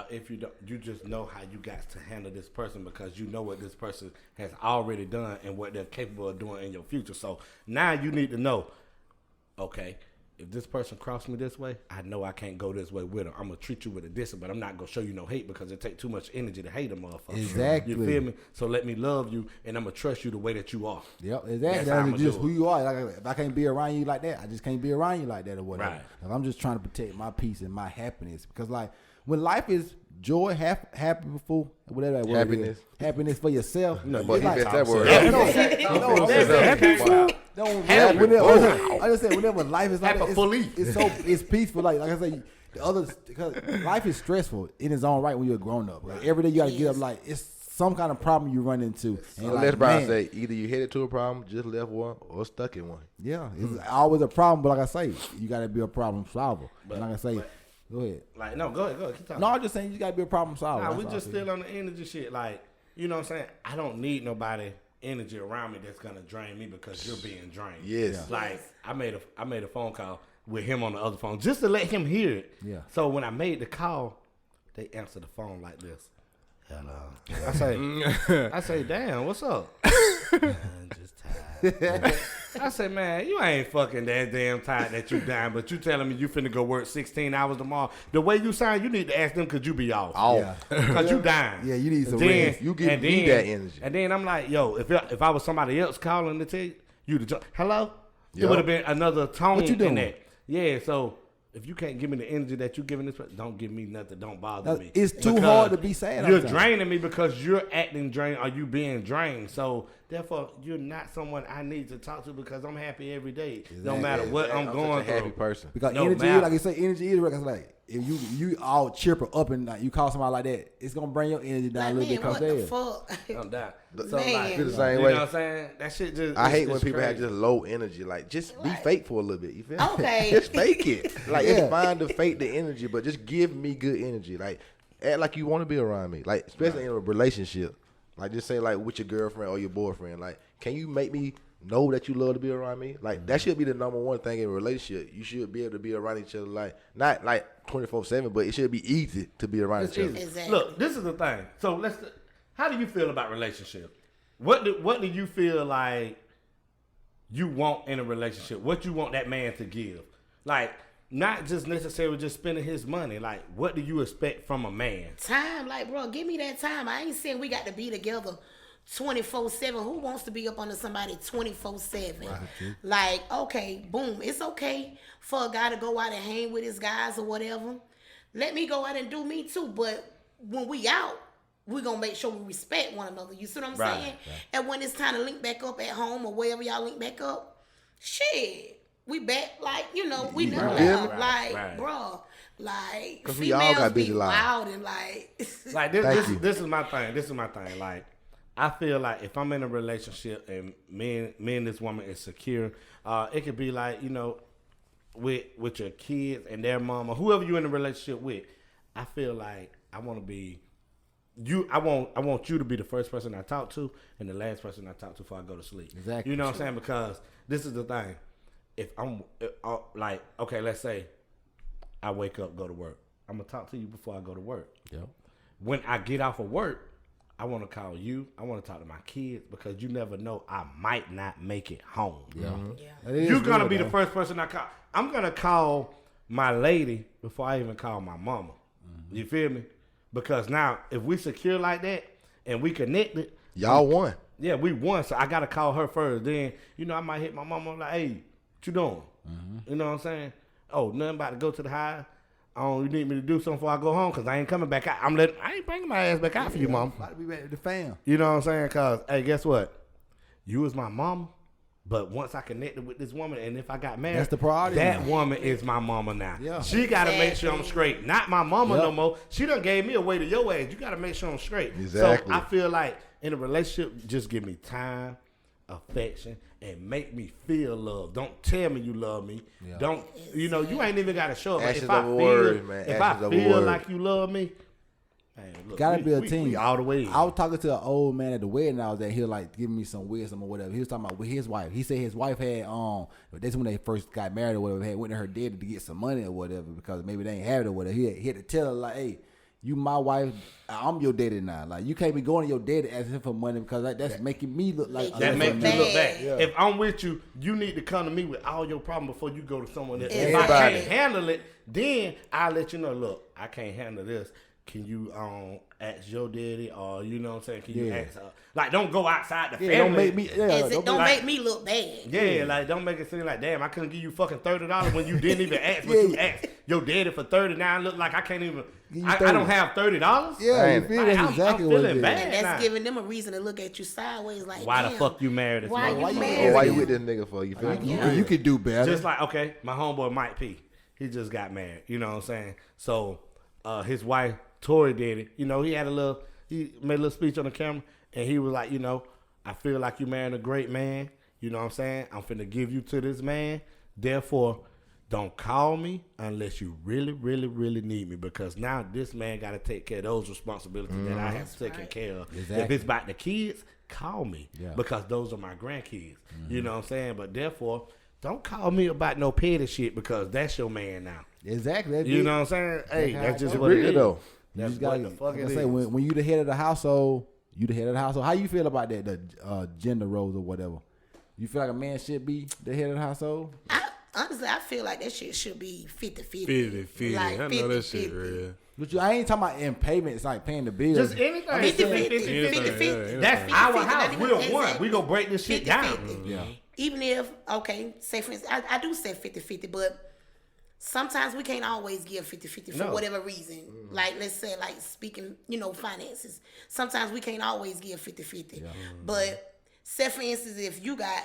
if you don't, you just know how you got to handle this person because you know what this person has already done and what they're capable of doing in your future. So now you need to know, okay, if this person crossed me this way, I know I can't go this way with them. I'm gonna treat you with a distance, but I'm not gonna show you no hate because it takes too much energy to hate a motherfucker. Exactly. You feel me? So let me love you, and I'm gonna trust you the way that you are. Yep, exactly. That's how I'ma That's just do who it. you are. Like, if I can't be around you like that, I just can't be around you like that or whatever. Right. Like, I'm just trying to protect my peace and my happiness because like when life is joy, happy, whatever that word Happiness. is. Happiness for yourself. No, but he like, missed that word. I just said whenever life is like that, it's peaceful. Like I say, the others, because life is stressful in its own right when you're a grown up. Like every day you gotta get up. Like it's some kind of problem you run into. And So Les Brown say either you headed to a problem, just left one, or stuck in one. Yeah, it's always a problem. But like I say, you gotta be a problem solver. But like I say. Go ahead. Like, no, go ahead. Keep talking. No, I'm just saying you gotta be a problem solver. Nah, we just still on the energy shit. Like, you know what I'm saying? I don't need nobody energy around me that's gonna drain me because you're being drained. Yes. Yeah. Like, I made a phone call with him on the other phone just to let him hear it. Yeah. So when I made the call, they answered the phone like this. Hello. I say, damn, what's up? I'm just tired. I say, man, you ain't fucking that damn tired that you dying, but you telling me you finna go work 16 hours tomorrow. The way you sound, you need to ask them, could you be off? Oh. Because you dying. Yeah, you need some rest. You give me that energy. And then I'm like, yo, if I was somebody else calling to tell you to hello, it would have been another tone What you doing? in that. Yeah, so if you can't give me the energy that you're giving this person, don't give me nothing. Don't bother me. It's too hard to be sad. You're draining me because you're acting drained or you being drained. So therefore, you're not someone I need to talk to because I'm happy every day, no matter what I'm going through. Happy person. Because No energy, matter. like you say, energy is because like if you all chipper up and like you call somebody like that, it's gonna bring your energy down a little bit. What Cause the fuck? I'm down. So Man. like, Feel the same you way. know what I'm saying? That shit just. I hate when it's people have crazy. just low energy. Like, just be fake for a little bit. You feel me? Okay. Just fake it. Like, Yeah. it's fine to fake the energy, but just give me good energy. Like, act like you want to be around me. Like, especially in a relationship. Like, just say, like, with your girlfriend or your boyfriend. Like, can you make me know that you love to be around me? Like, that should be the number one thing in a relationship. You should be able to be around each other, like, not like 24/7, but it should be easy to be around each other. Exactly. Look, this is the thing. So how do you feel about relationships? What do you feel like you want in a relationship? What you want that man to give? Like, not just necessarily just spending his money. Like, what do you expect from a man? Time, like, bro, give me that time. I ain't saying we got to be together 24/7. Who wants to be up under somebody 24/7? Like, okay, boom. It's okay for a guy to go out and hang with his guys or whatever. Let me go out and do me too. But when we out, we're going to make sure we respect one another. You see what I'm saying? Right. And when it's time to link back up at home or wherever y'all link back up, shit, we back like, you know, we never left. Like, bro, like, because we all got busy lives. Wild and like. Like, this is my thing. This is my thing. Like, I feel like if I'm in a relationship and me and this woman is secure, it could be like, you know, with your kids and their mom or whoever you're in a relationship with. I feel like I want to be I want you to be the first person I talk to and the last person I talk to before I go to sleep. Exactly. You know what I'm saying? Because this is the thing. If I'm like, okay, let's say I wake up, go to work. I'm gonna talk to you before I go to work. Yep. When I get off of work, I want to call you. I want to talk to my kids because you never know. I might not make it home. Yeah. Yeah. You're going to be the first person I call. I'm going to call my lady before I even call my mama. You feel me? Because now, if we secure like that and we connected. Y'all won. Yeah, we won. So I got to call her first. Then, you know, I might hit my mama like, hey, what you doing? You know what I'm saying? Oh, nothing about to go to the high. Oh, you need me to do something before I go home because I ain't coming back out. I ain't bringing my ass back out for you, mom. About to be back to the fam. You know what I'm saying? Because, hey, guess what? You was my mama, but once I connected with this woman and if I got married, That's the priority that now. woman is my mama now. Yeah. She got to make sure I'm straight. Not my mama Yep. no more. She done gave me away to your age. You got to make sure I'm straight. Exactly. So I feel like in a relationship, just give me time, affection, and make me feel love. Don't tell me you love me. Yeah. Don't, you know, you ain't even got to show it. Actions If I over feel, words, man. if Actions I over feel words. like you love me, man, look, Gotta be a we team. all the way in. I was talking to an old man at the wedding. I was at. He was like giving me some wisdom or whatever. He was talking about with his wife. He said his wife had that's when they first got married or whatever. Had went to her daddy to get some money or whatever because maybe they ain't have it or whatever. He had to tell her like, hey, you my wife. I'm your daddy now. Like you can't be going to your daddy asking him for money because that's making me look like That makes me look bad. Yeah. If I'm with you, you need to come to me with all your problems before you go to someone else. If Everybody. I can't handle it, then I'll let you know, look, I can't handle this. Can you ask your daddy or you know what I'm saying? Can you ask her? Like don't go outside the family. Don't make me. Don't make me look bad. Yeah, like don't make it seem like damn, I couldn't give you fucking $30 when you didn't even ask what you asked. your daddy for 30 now. I look like I can't even. I don't have $30. Yeah, you feel that's exactly what it is. Bad and that's giving them a reason to look at you sideways, like, why the fuck you married this why Why you with this nigga for? You feel you could do better. Just like, okay, my homeboy Mike P. He just got married. You know what I'm saying? So his wife Tori did it. You know, he made a little speech on the camera, and he was like, you know, I feel like you married a great man. You know what I'm saying? I'm finna give you to this man. Therefore, don't call me unless you really, really, really need me, because now this man got to take care of those responsibilities that I have taken care of. Exactly. If it's about the kids, call me because those are my grandkids. You know what I'm saying? But therefore, don't call me about no petty shit because that's your man now. Exactly. You know what I'm saying? Hey, that's just what it is. Though. That's what the fuck it is. When you the head of the household, How you feel about that, the gender roles or whatever? You feel like a man should be the head of the household? Honestly, I feel like that shit should be 50-50. 50-50. Like, I know that shit real. But I ain't talking about in payments, like paying the bills. Just anything. 50-50. That's our house. We're one. We gonna break this shit down. Yeah. Even if, okay, say for instance, I do say 50-50, but sometimes we can't always give 50-50 for whatever reason. Like, let's say, like, speaking, finances. Sometimes we can't always give 50-50. Yeah. But say, for instance, if you got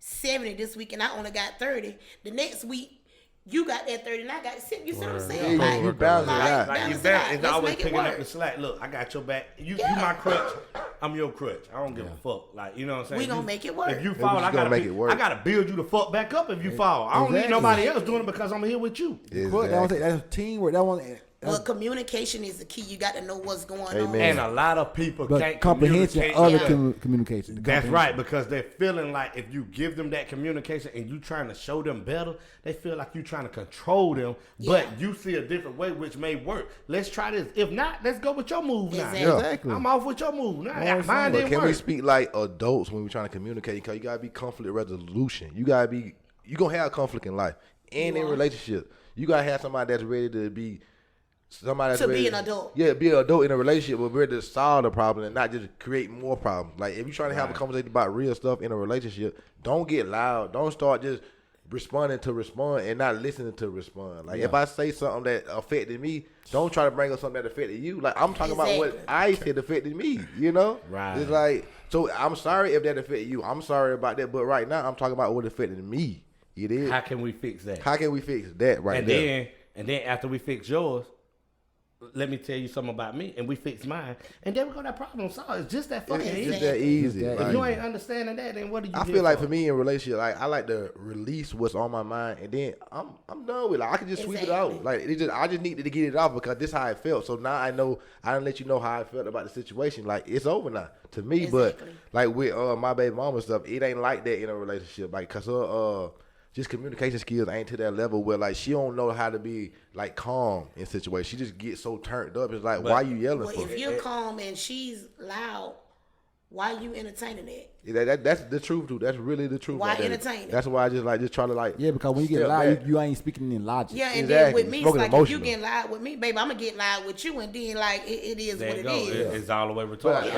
70 this week and I only got 30, the next week you got that 30 and I got 70. You see what I'm saying? Yeah, you balance it out. Like you balance, it's always picking up the slack. Look, I got your back. You my crutch. I'm your crutch. I don't give a fuck. Like, you know what I'm saying? We gonna make it work. If you fall, I gotta build you the fuck back up if you fall. I don't need nobody else doing it because I'm here with you. Exactly. That's teamwork. But communication is the key. You got to know what's going on. And a lot of people can't comprehension, communication. That's right, because they're feeling like if you give them that communication and you trying to show them better, they feel like you trying to control them, but you see a different way which may work. Let's try this. If not, let's go with your move now. Exactly. I'm off with your move. Now, mine didn't work. We speak like adults when we're trying to communicate? Because you got to be conflict resolution. You got to be, you're going to have conflict in life and in relationship. You got to have somebody that's ready to be somebody that's be an adult. Yeah, be an adult in a relationship, but ready to solve the problem and not just create more problems. Like, if you're trying to have a conversation about real stuff in a relationship, don't get loud. Don't start just responding to respond and not listening to respond. Like, if I say something that affected me, don't try to bring up something that affected you. Like, I'm talking about what I said affected me, Right. It's like, so I'm sorry if that affected you. I'm sorry about that, but right now I'm talking about what affected me. It is. How can we fix that? How can we fix that there? And then after we fix yours, let me tell you something about me, and we fix mine, and then we got that problem solved. It's just that fucking easy. It's that easy. If you ain't understanding that, then what do you? I feel like for me in relationship, like I like to release what's on my mind, and then I'm done with it. Like, I can just sweep it out. Like, I just needed to get it off because this is how I felt. So now I know I done let you know how I felt about the situation. Like, it's over now to me. But like with my baby mama and stuff, it ain't like that in a relationship. Like, cause her just communication skills ain't to that level where, like, she don't know how to be, like, calm in situations. She just gets so turned up. It's like, why you yelling for? If you're calm and she's loud, why you entertaining it? Yeah, that's the truth, dude. That's really the truth. Why entertain it? That's why I just try to, like, because when you get loud, you ain't speaking in logic. Yeah, and then with me, it's like, if you get loud with me, baby, I'm going to get loud with you, and then, like, it is what it is. It's all the way retarded.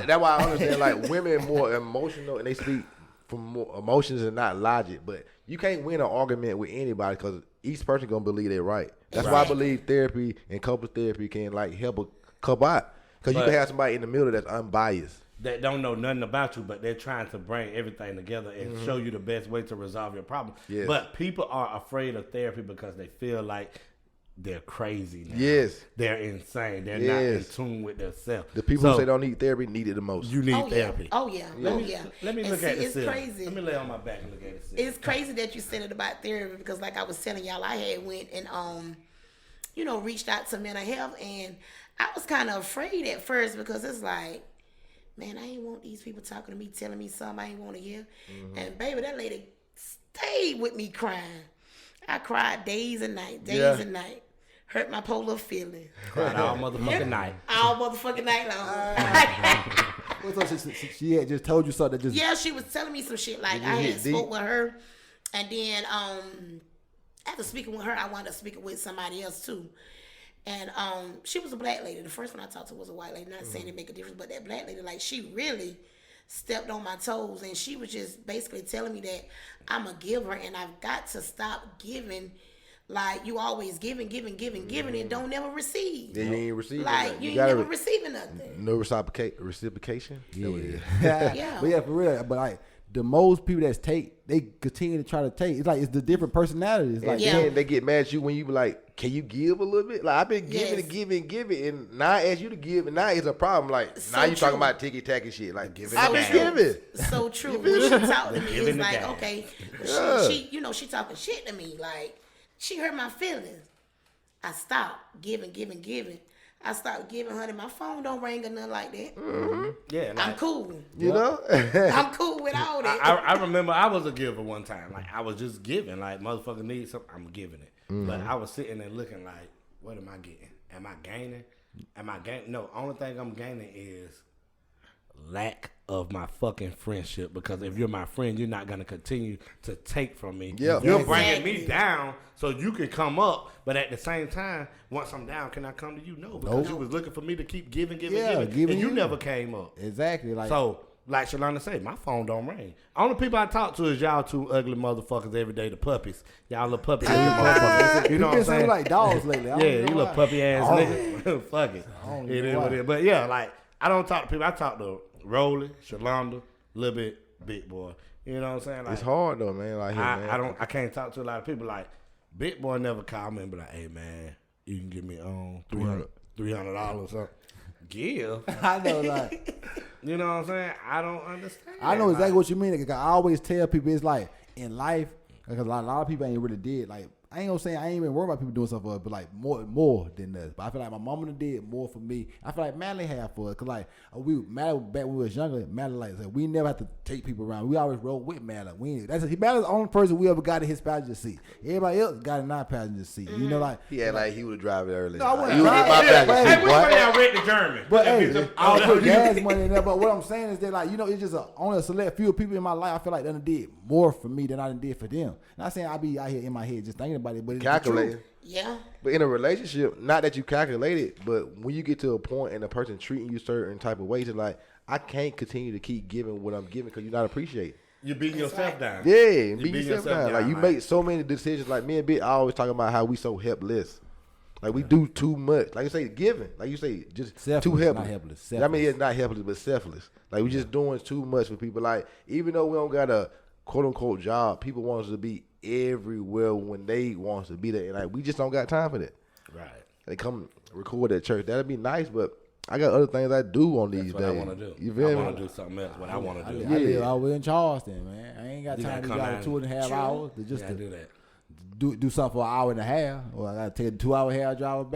That's why I understand, like, women are more emotional, and they speak from more emotions and not logic. But you can't win an argument with anybody because each person gonna believe they're right. That's why I believe therapy and couple therapy can, like, help a couple out, because you can have somebody in the middle that's unbiased, that don't know nothing about you, but they're trying to bring everything together and show you the best way to resolve your problem. Yes. But people are afraid of therapy because they feel like they're crazy now. Yes. They're insane. They're not in tune with themselves. The people who say don't need therapy need it the most. You need therapy. Oh, yeah. Let me look at this. It's crazy. Let me lay on my back and look at this. It's crazy that you said it about therapy because, like I was telling y'all, I had went and, reached out to mental health, and I was kind of afraid at first because it's like, man, I ain't want these people talking to me, telling me something I ain't want to hear. Mm-hmm. And, baby, that lady stayed with me crying. I cried days and nights. Hurt my poor little feeling. Cried all motherfucking night. All motherfucking night long. She had just told you something. Yeah, she was telling me some shit. Like, I had spoke with her, and then after speaking with her, I wound up speaking with somebody else too. And she was a black lady. The first one I talked to was a white lady. Not saying it make a difference, but that black lady, like, she really stepped on my toes, and she was just basically telling me that I'm a giver and I've got to stop giving Like, you always giving, and don't never receive. Yeah, you ain't receiving. Like, you ain't never receiving nothing. No reciprocation. Yeah. Yeah. But yeah, for real. But like the most people that take, they continue to try to take. It's like it's the different personalities. Like they get mad at you when you be like, can you give a little bit? Like I've been giving and giving, and now I ask you to give, and now it's a problem. Like so now you talking true. about ticky tacky shit. Like giving, I've been been giving. So true. When she talked to me, it's like, gas. okay, she talking shit to me. Like, she hurt my feelings. I stopped giving. I stopped giving her, and my phone don't ring or nothing like that. Mm-hmm. Yeah, like, I'm cool. You know, I'm cool with all that. I remember I was a giver one time. Like, I was just giving. Like, motherfucker needs something, I'm giving it. But I was sitting there looking like, what am I getting? Am I gaining? No, only thing I'm gaining is lack of my fucking friendship. Because if you're my friend, you're not going to continue to take from me. Yeah. You're bringing me down so you can come up. But at the same time, once I'm down, can I come to you? No, because you was looking for me to keep giving. And you never came up. Exactly. Like, So, like Shalunda said, my phone don't ring. Only people I talk to is y'all two ugly motherfuckers every day, the puppies. Y'all little puppy motherfuckers. You know what I'm saying? Like dogs lately. Yeah, you little puppy ass nigga. Fuck it. It is what it is. But yeah, like, I don't talk to people. I talk to Rolly, Shalunda, a little bit Bigboy. You know what I'm saying? Like, it's hard though, man. Like, man. I can't talk to a lot of people. Like, Bigboy never call me and be like, hey man, you can give me $300 or something. Give. I know, like, you know what I'm saying? I don't understand. I know exactly what you mean. Like, I always tell people it's like in life, because a lot of people ain't really did. Like, I ain't gonna say I ain't even worried about people doing stuff for us, but like more than us. But I feel like my mama did more for me. I feel like Madeline had for us, cause like Madeline back when we was younger, Madeline like said, we never have to take people around. We always roll with Madeline. Madelin's the only person we ever got in his passenger seat. Everybody else got in our passenger seat. You know, like he had like he would drive it early. No, I wouldn't he was in my passenger Hey, seat, which boy. one of y'all read the German? But hey, I'll put gas money in there. But what I'm saying is that, like, you know, it's just only a select few people in my life I feel like they done did more for me than I done did for them. Not saying I be out here in my head just thinking about it, but it's Calculating. Yeah. But in a relationship, not that you calculate it, but when you get to a point and the person treating you certain type of ways, it's like, I can't continue to keep giving what I'm giving because you're not appreciated. You're beating yourself down. Yeah, beating yourself down. Like, you make so many decisions. Like, me and Big, I always talk about how we so helpless. Like, we do too much. Like you say, giving. Like you say, just selfless, too helpless. not helpless. I mean, it's not helpless, but selfless. Like, we just doing too much for people. Like, even though we don't got a quote-unquote job, people want us to be everywhere when they want us to be there. And, like, we just don't got time for that. Right. They come record at church. That'd be nice, but I got other things I do on these That's what days. I want to do. You feel I me? want to do something else. What I want to do. I live all the way in Charleston, man. I ain't got You time to gotta drive come 2.5 hours to just Yeah, do that. do something for an hour and a half. Or I gotta take a 2 hour hair drive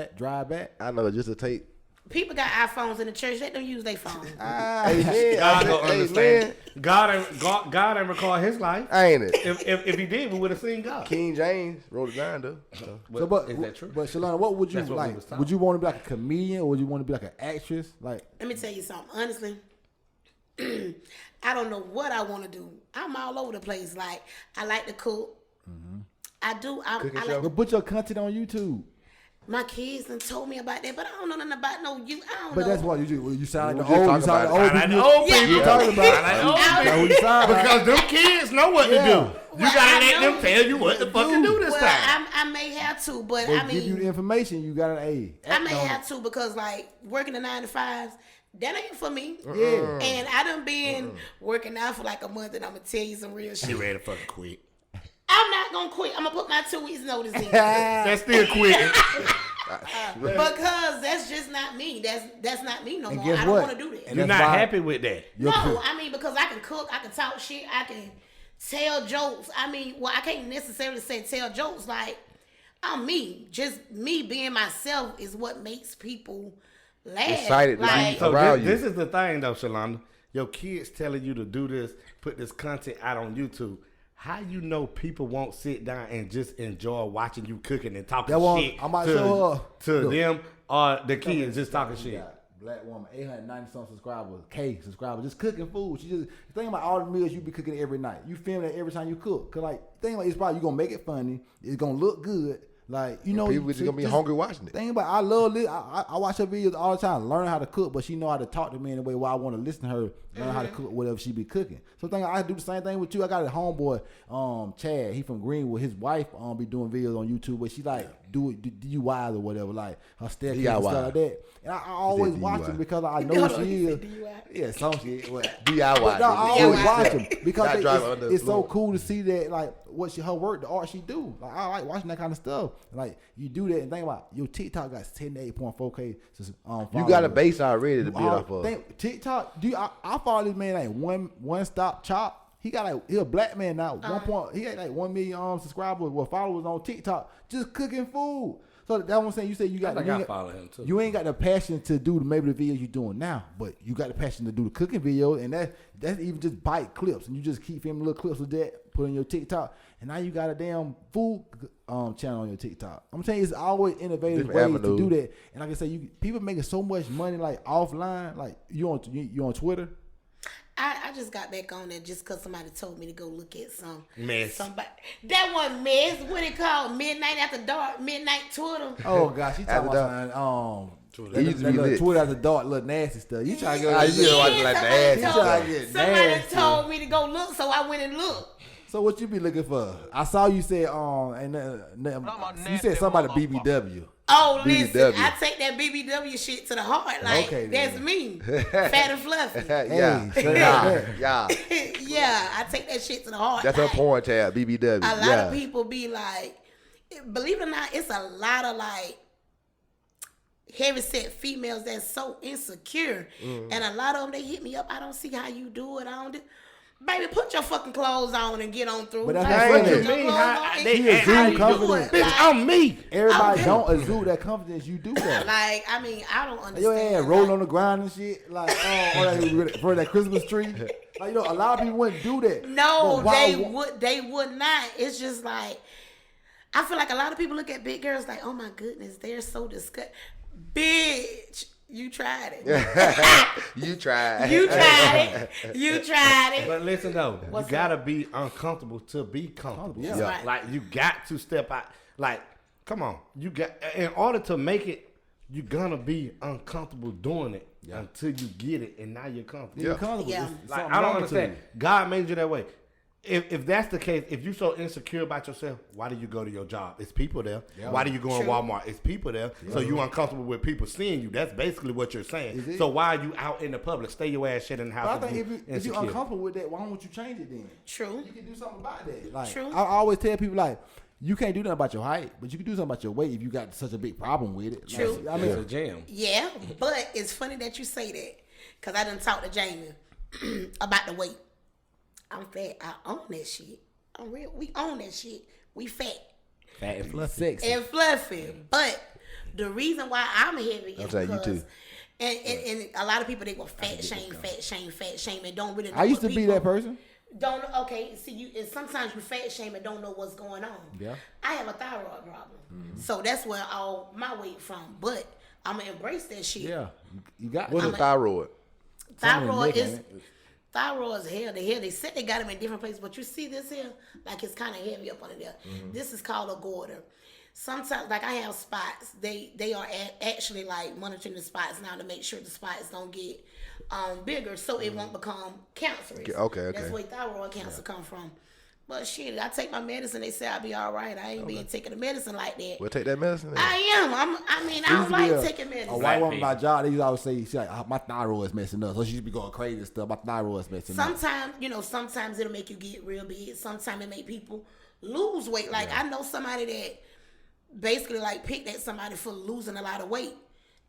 back. I know, just to take. People got iPhones in the church. Let them use their phone. Hey, God man, don't understand. God ain't record his life. Ain't it? If he did, we would have seen God. King James wrote it down, though. But is that true? But Shalunda, what would you That's what we like? was talking. Would you want to be like a comedian or would you want to be like an actress? Like, Let me tell you something. Honestly, I don't know what I want to do. I'm all over the place. Like, I like to cook. I do. I like. but put your content on YouTube. My kids done told me about that, but I don't know nothing about no you. I don't But know. that's what you do. You sound like We the were old. just You sound talking like about the it. old people. Yeah. You talking about? I like That's what you sound like. Because them kids know what to Yeah. do. You Well, gotta I let know. them tell you what the fuck to do this Well, time. I may have to, but They I give you the mean, information. You got to I may have to because like working the 9 to 5s, that ain't for me. Yeah. And I done been working out for like a month, and I'm gonna tell you some real She shit. ready to fucking quit. I'm not gonna quit. I'm gonna put my 2 weeks notice in. That's still quitting. Because that's just not me. That's not me no And more. guess I don't what? want to do that. And You're that's not why- happy with that. You're No, cool. I mean, because I can cook, I can talk shit, I can tell jokes. I mean, well, I can't necessarily say tell jokes. Like, I'm me. Just me being myself is what makes people laugh. Excited to Like, see So around this you. is the thing though, Shalunda. Your kids telling you to do this, put this content out on YouTube. How you know people won't sit down and just enjoy watching you cooking and talking That one, shit I'm about to show her. to Look. them or the kids just talking She shit? got Black woman, 890 some subscribers, subscribers, just cooking food. She just think about all the meals you be cooking every night. You film that every time you cook. Cause like think about it's probably you gonna make it funny. It's gonna look good. Like, you know, people just gonna be hungry watching it. Thing about I love this. I watch her videos all the time, learn how to cook, but she know how to talk to me in a way where I want to listen to her, learn how to cook whatever she be cooking. So I do the same thing with you. I got a homeboy, Chad. He from Greenwood. His wife be doing videos on YouTube, but she like do DUIs or whatever, like her staircase and stuff like that. And I always watch him because I know she is. Yeah, some shit. DIY. No, I always watch him because it's so floor. cool to see that, like, her work, the art she do. Like, I like watching that kind of stuff. Like, you do that and think about your TikTok got 10 to 8.4K. You got a base already to build off of. TikTok, I follow this man like one stop chop. He got like, he a black man now. He had like 1 million subscribers or followers on TikTok just cooking food. So that's what I'm saying. You said I follow him too. You ain't got the passion to do maybe the videos you're doing now, but you got the passion to do the cooking video, and that's even just bite clips, and you just keep filming little clips of that, put on your TikTok, and now you got a damn food channel on your TikTok. I'm telling you, it's always innovative ways to do that. And like I said, people making so much money like offline. Like you on Twitter. I just got back on there just because somebody told me to go look at some mess. That one mess. What it called? Midnight After Dark. Midnight Twitter. Oh gosh, she talking about Twitter After Dark, little nasty stuff. You trying to go? Somebody told me to go look, so I went and looked. So what you be looking for? I saw you said you said something about a BBW. Oh, listen, I take that BBW shit to the heart. Like, okay, that's me. Fat and fluffy. Yeah. Yeah, I take that shit to the heart. That's her porn tab, BBW. A lot of people be like, believe it or not, it's a lot of like heavy-set females that's so insecure. And a lot of them, they hit me up. I don't see how you do it. I don't do. Baby, put your fucking clothes on and get on through. But that's what you mean. They exude confidence. Bitch, I'm me. Everybody don't exude that confidence. You do that. Like, I mean, I don't understand. Your ass roll on the ground and shit. Like, for that Christmas tree. Like, a lot of people wouldn't do that. No, they would not. It's just like, I feel like a lot of people look at big girls like, oh my goodness, they're so disgusting. Bitch. You tried it. You tried it. But listen though, you gotta be uncomfortable to be comfortable. Yeah. Right. Like you got to step out. Like, come on, you got in order to make it, you're gonna be uncomfortable doing it until you get it, and now you're comfortable. You're comfortable. Yeah. Like, I don't understand. God made you that way. If that's the case, if you're so insecure about yourself, why do you go to your job? It's people there. Yeah. Why do you go in Walmart? It's people there. Yeah. So you're uncomfortable with people seeing you. That's basically what you're saying. So why are you out in the public? Stay your ass shit in the house. But I think if you're uncomfortable with that, why don't you change it then? True. You can do something about that. Like, true. I always tell people, like, you can't do nothing about your height, but you can do something about your weight if you got such a big problem with it. True. Like, I mean, it's a jam. Yeah, but it's funny that you say that because I done talked to Jamie about the weight. I'm fat. I own that shit. I'm real. We own that shit. We fat. Fat and fluffy. Sexy. And fluffy. But the reason why I'm heavy is because you too. And a lot of people, they go fat shame, and don't really know. I used to be that person. Don't see you, and sometimes you fat shame and don't know what's going on. Yeah. I have a thyroid problem, so that's where all my weight from. But I'm gonna embrace that shit. Yeah, you got. What's a thyroid? Thyroid is hell. They said they got them in different places, but you see this here, like it's kind of heavy up under there. This is called a goiter. Sometimes, like I have spots, they are actually like monitoring the spots now to make sure the spots don't get bigger, so it won't become cancerous. Okay. That's where thyroid cancer come from. But shit, I take my medicine. They say I'll be all right. I ain't been taking the medicine like that. Well, take that medicine. Then. I am. I don't like taking medicine. A white woman, my job, they used to always say, she's like, my thyroid's messing up. So she should be going crazy and stuff. My thyroid's messing up. Sometimes it'll make you get real big. Sometimes it make people lose weight. Like I know somebody that basically like picked at somebody for losing a lot of weight.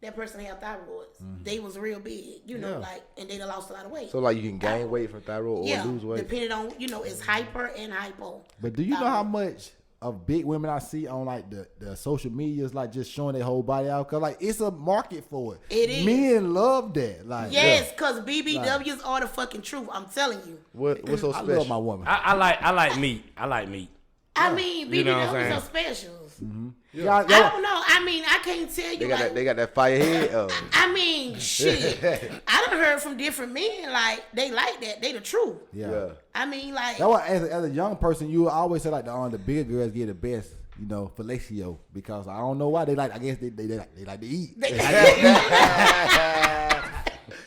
That person had thyroids. They was real big, and they lost a lot of weight. So like you can gain weight from thyroid or lose weight? Depending on, it's hyper and hypo. But do you know how much of big women I see on like the social medias, like just showing their whole body out? Cause like it's a market for it. It is. Men love that. Like yes, cause BBWs are the fucking truth. I'm telling you. What's so special? I love my woman. I like meat. I like meat. I mean, BBWs are specials. Mm-hmm. Yeah. I don't know. I mean, I can't tell you. They got that fire head. I mean, shit. I done heard from different men like they like that. They the truth. Yeah. I mean, like that was, as a young person, you always say like the bigger girls get the best. fellatio, because I don't know why they like. I guess they like to eat.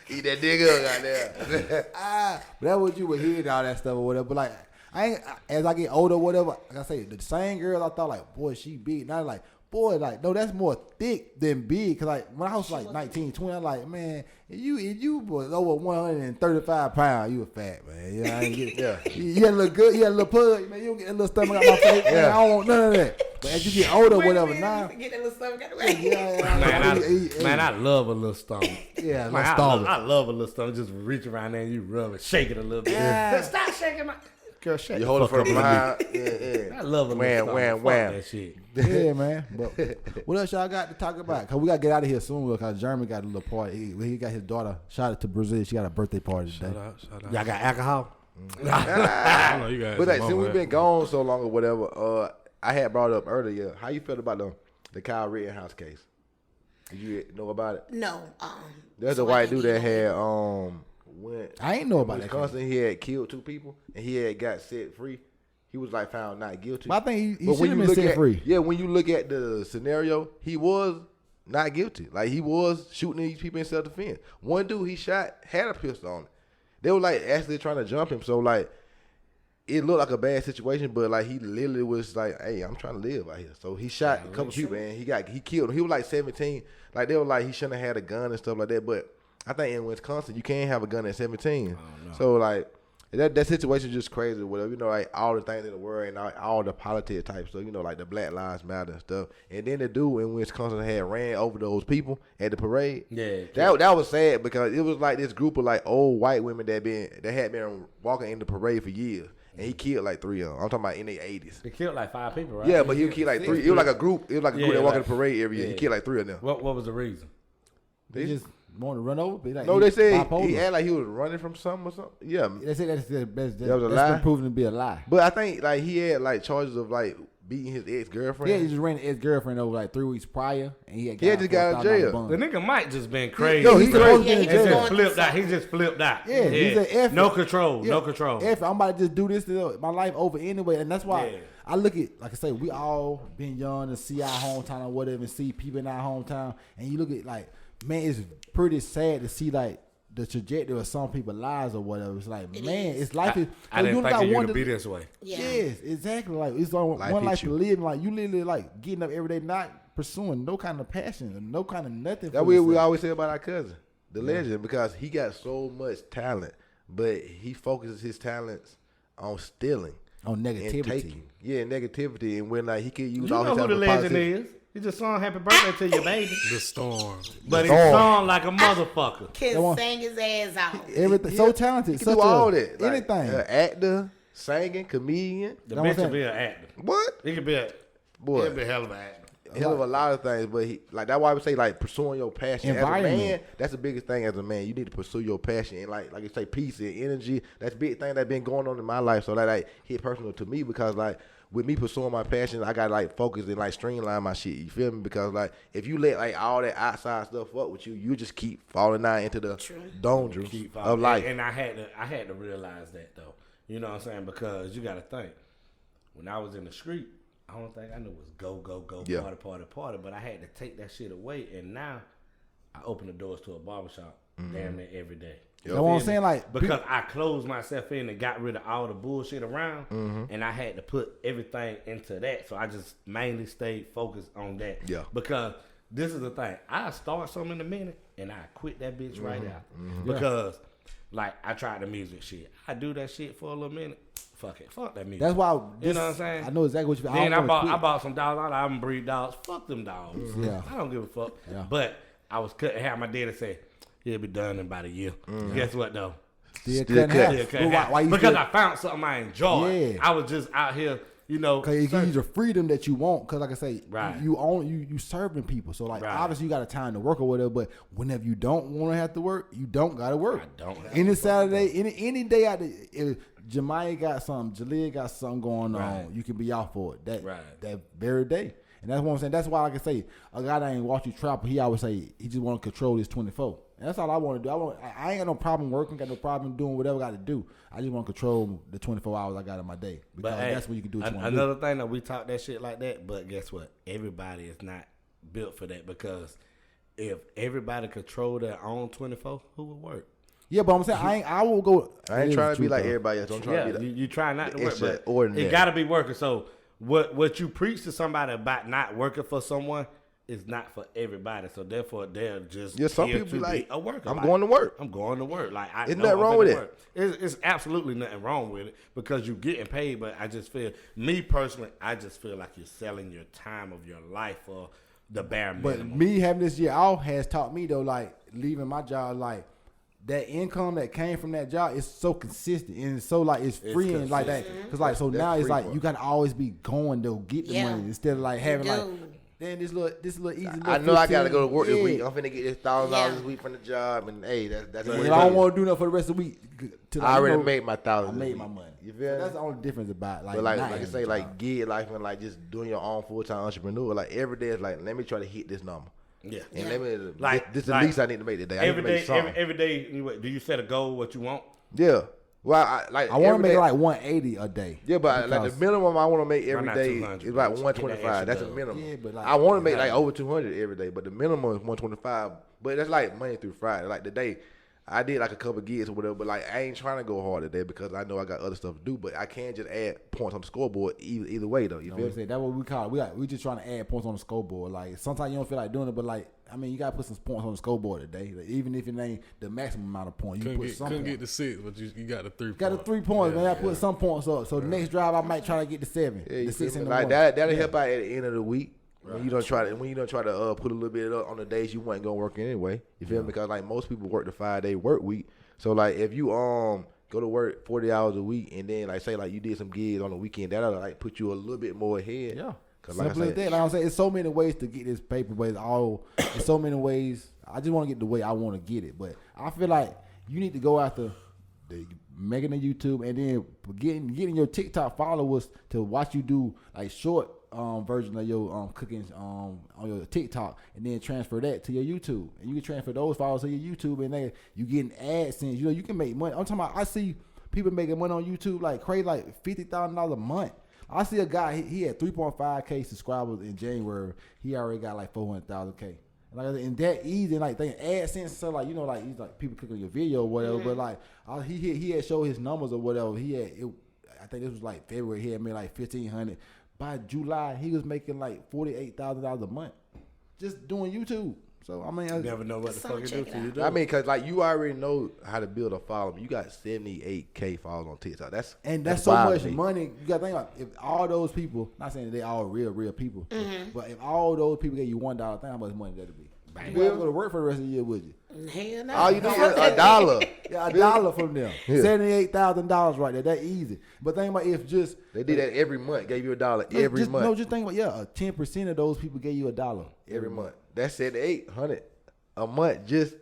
Eat that nigga out there. But that was you would hear all that stuff or whatever. But like, as I get older, or whatever, like I say, the same girl I thought like, boy, she big. Now like, boy, like, no, that's more thick than big. Cause like when I was like 19, 20, I'm like, man, if you was over 135 pounds, you a fat man. Yeah, I ain't get You had a little good, you had a little pug, man. You don't get that little stomach out my face. Man, I don't want none of that. But as you get older, whatever, now. Get that little stomach out the way. Man, I love a little stomach. Yeah, I love a little stomach. Just reach around there and you rub it, shake it a little bit. Yeah. Stop shaking my. Girl, shake You hold it from behind. Yeah. I love a little stomach. Fuck that shit. Yeah, man. But what else y'all got to talk about? Cause we gotta get out of here soon. Because Jeremy got a little party. He got his daughter. Shout out to Brazil. She got a birthday party today. Shout out. Y'all got alcohol? I don't know, you guys. But like, since we've been gone so long or whatever, I had brought up earlier. How you felt about the Kyle Rittenhouse case? Did you know about it? No. There's a white dude that had I ain't know about that. Wisconsin, he had killed 2 people and he had got set free. He was like found not guilty. But I think he should have been set free. Yeah, when you look at the scenario, he was not guilty. Like he was shooting these people in self-defense. One dude he shot had a pistol on it. They were like actually trying to jump him. So like it looked like a bad situation, but like he literally was like, "Hey, I'm trying to live out here." So he shot a couple people and he killed him. He was like 17. Like they were like he shouldn't have had a gun and stuff like that. But I think in Wisconsin you can't have a gun at 17. So like that situation is just crazy. Whatever, like all the things in the world and all the politics type stuff. Like the Black Lives Matter and stuff. And then the dude in Wisconsin had ran over those people at the parade. Yeah, that was sad because it was like this group of like old white women that had been walking in the parade for years. And he killed like 3 of them. I'm talking about in their 80s. He killed like 5 people, right? Yeah, but he killed like 3. It was like a group. It was like a group that walked in the parade every year. He killed like 3 of them. What was the reason? They just wanted to run over? Like, no, they said he acted like he was running from something or something. Yeah. They said that was a lie. Been proven to be a lie. But I think like he had like charges of like beating his ex-girlfriend. Yeah, he just ran his ex-girlfriend over like 3 weeks prior. And he just got out of jail. The nigga might just been crazy. No, he's supposed to be in jail. He just flipped out. Yeah, he's an F. No control. No control. F, I'm about to just do this to my life over anyway. And that's why I look at, like I say, we all been young and see our hometown or whatever and see people in our hometown. And you look at like, man, it's pretty sad to see like the trajectory of some people's lives or whatever. It's like, it's life is. I didn't think you would be this way. Yeah. Yes, exactly. Like it's one life to live. Like you literally like getting up every day, not pursuing no kind of passion, no kind of nothing. That's what we always say about our cousin, the legend, because he got so much talent, but he focuses his talents on stealing, on negativity. And taking, negativity, and when like he could use you all know his who the legend is. He just sung "Happy Birthday" to your baby. The Storm. But he sung like a motherfucker. Can sing his ass out. Everything. So talented. He do all that. Anything. Like, actor, singing, comedian. The bitch could be an actor. What? He could be a hell of an actor. Hell of a lot of things, but that's why I would say like pursuing your passion. As a man, that's the biggest thing as a man. You need to pursue your passion and like you say, peace and energy. That's a big thing that's been going on in my life. So that like hit personal to me because like with me pursuing my passion, I gotta like focus and like streamline my shit. You feel me? Because like if you let like all that outside stuff up with you, you just keep falling down into the doldrums of life. And I had to realize that though. You know what I'm saying? Because you gotta think. When I was in the street, I don't think I knew it was go, party. But I had to take that shit away. And now I open the doors to a barbershop damn near every day. You know what I'm saying? Like, because I closed myself in and got rid of all the bullshit around. And I had to put everything into that. So I just mainly stayed focused on that. Yeah. Because this is the thing. I start something in a minute and I quit that bitch right out. Because like I tried the music shit. I do that shit for a little minute. Fuck it. Fuck that music. That's why you know what I'm saying? I know exactly what you mean. Then I bought some dogs. I don't breed dogs. Fuck them dogs. Yeah. I don't give a fuck. Yeah. But I was cutting hair. My daddy said, he'll be done in about a year. Guess what though? Still cutting hair. Why because I found something I enjoyed. I was just out here, you know. Because it gives you the freedom that you want. Because like I say, you serving people. So like obviously you got a time to work or whatever. But whenever you don't want to have to work, you don't got to work. I don't. Any Saturday, any day out there, if Jemiah got something, Jaleel got something going on, you can be out for it that very day. And that's what I'm saying. That's why, like I say, a guy that ain't watch you trap, he always say he just want to control his 24. And that's all I want to do. I ain't got no problem working, got no problem doing whatever I got to do. I just want to control the 24 hours I got in my day. Because that's what you can do. Another thing that we talk that shit like that, but guess what? Everybody is not built for that, because if everybody control their own 24, who would work? Yeah, but I'm saying I will go. I ain't trying to be like everybody else. I'm trying to be like, you try not to work, but ordinary. It got to be working. So what you preach to somebody about not working for someone is not for everybody. So therefore, they're just some people be like, a worker. I'm going to work. I'm going to work. Like, isn't nothing wrong with it? It's absolutely nothing wrong with it, because you're getting paid. But I just feel, me personally, I just feel like you're selling your time of your life for the bare minimum. But me having this year off has taught me though, like leaving my job, like that income that came from that job is so consistent and it's so like it's freeing like that. Cause like so now it's like you gotta always be going to get the money instead of like having like. Then this little easy. I know I gotta go to work this week. I'm finna get this $1,000 this week from the job, and hey, that's. I don't want to do nothing for the rest of the week. I already made my $1,000. I made my money. You feel? So that's the only difference about like. But like I say, like gig life and like just doing your own full time entrepreneur. Like every day is like, let me try to hit this number. Yeah, and let me this the least I need to make today. Every day. Do you set a goal what you want? Yeah. Well, I want to make like 180 a day. Yeah, but like the minimum I want to make every day is like 125. That's a minimum. Yeah, but like, I want to make like over 200 every day, but the minimum is 125. But that's like Monday through Friday. Like today, I did like a couple gigs or whatever, but like I ain't trying to go hard today because I know I got other stuff to do. But I can't just add points on the scoreboard either way though. You feel me? That's what we call it. We just trying to add points on the scoreboard. Like sometimes you don't feel like doing it, but like. I mean, you gotta put some points on the scoreboard today. Like, even if it ain't the maximum amount of points, you put some. Couldn't get the 6, but you got the 3. Got the 3 points, man. I put some points up. So the next drive, I might try to get the 7, the 6 in the like morning. that'll help out at the end of the week. Right. When you don't try to put a little bit up on the days you wasn't gonna work anyway. You feel me? Because like most people work the 5-day work week. So like if you go to work 40 hours a week and then like say like you did some gigs on the weekend, that'll like put you a little bit more ahead. Yeah. Simple as that. Like I'm saying, it's so many ways to get this paper, but it's so many ways. I just want to get the way I want to get it, but I feel like you need to go after making a YouTube and then getting your TikTok followers to watch you do like short version of your cooking on your TikTok, and then transfer that to your YouTube, and you can transfer those followers to your YouTube, and then you getting AdSense. You know, you can make money. I'm talking about. I see people making money on YouTube like crazy, like $50,000 a month. I see a guy, he had 3.5K subscribers in January. He already got like 400,000K. Like, and that easy, like they AdSense, so like you know, like he's like people clicking your video or whatever. But like he had showed his numbers or whatever. I think this was like February. He had made like 1,500. By July, he was making like $48,000 a month just doing YouTube. So I mean, you never know what the fuck you do. I mean, cause like you already know how to build a following. You got 78K followers on TikTok. That's so much money. You got to think about if all those people. Not saying that they all real people, but if all those people gave you $1, think how much money that'd be. You wouldn't go to work for the rest of the year, would you? Hell no. All you need is $1. Yeah, $1 from them. Yeah. $78,000 right there. That easy. But think about if just they did that every month, gave you $1 every month. No, just think about 10% of those people gave you $1 every month. That's $800 a month. Just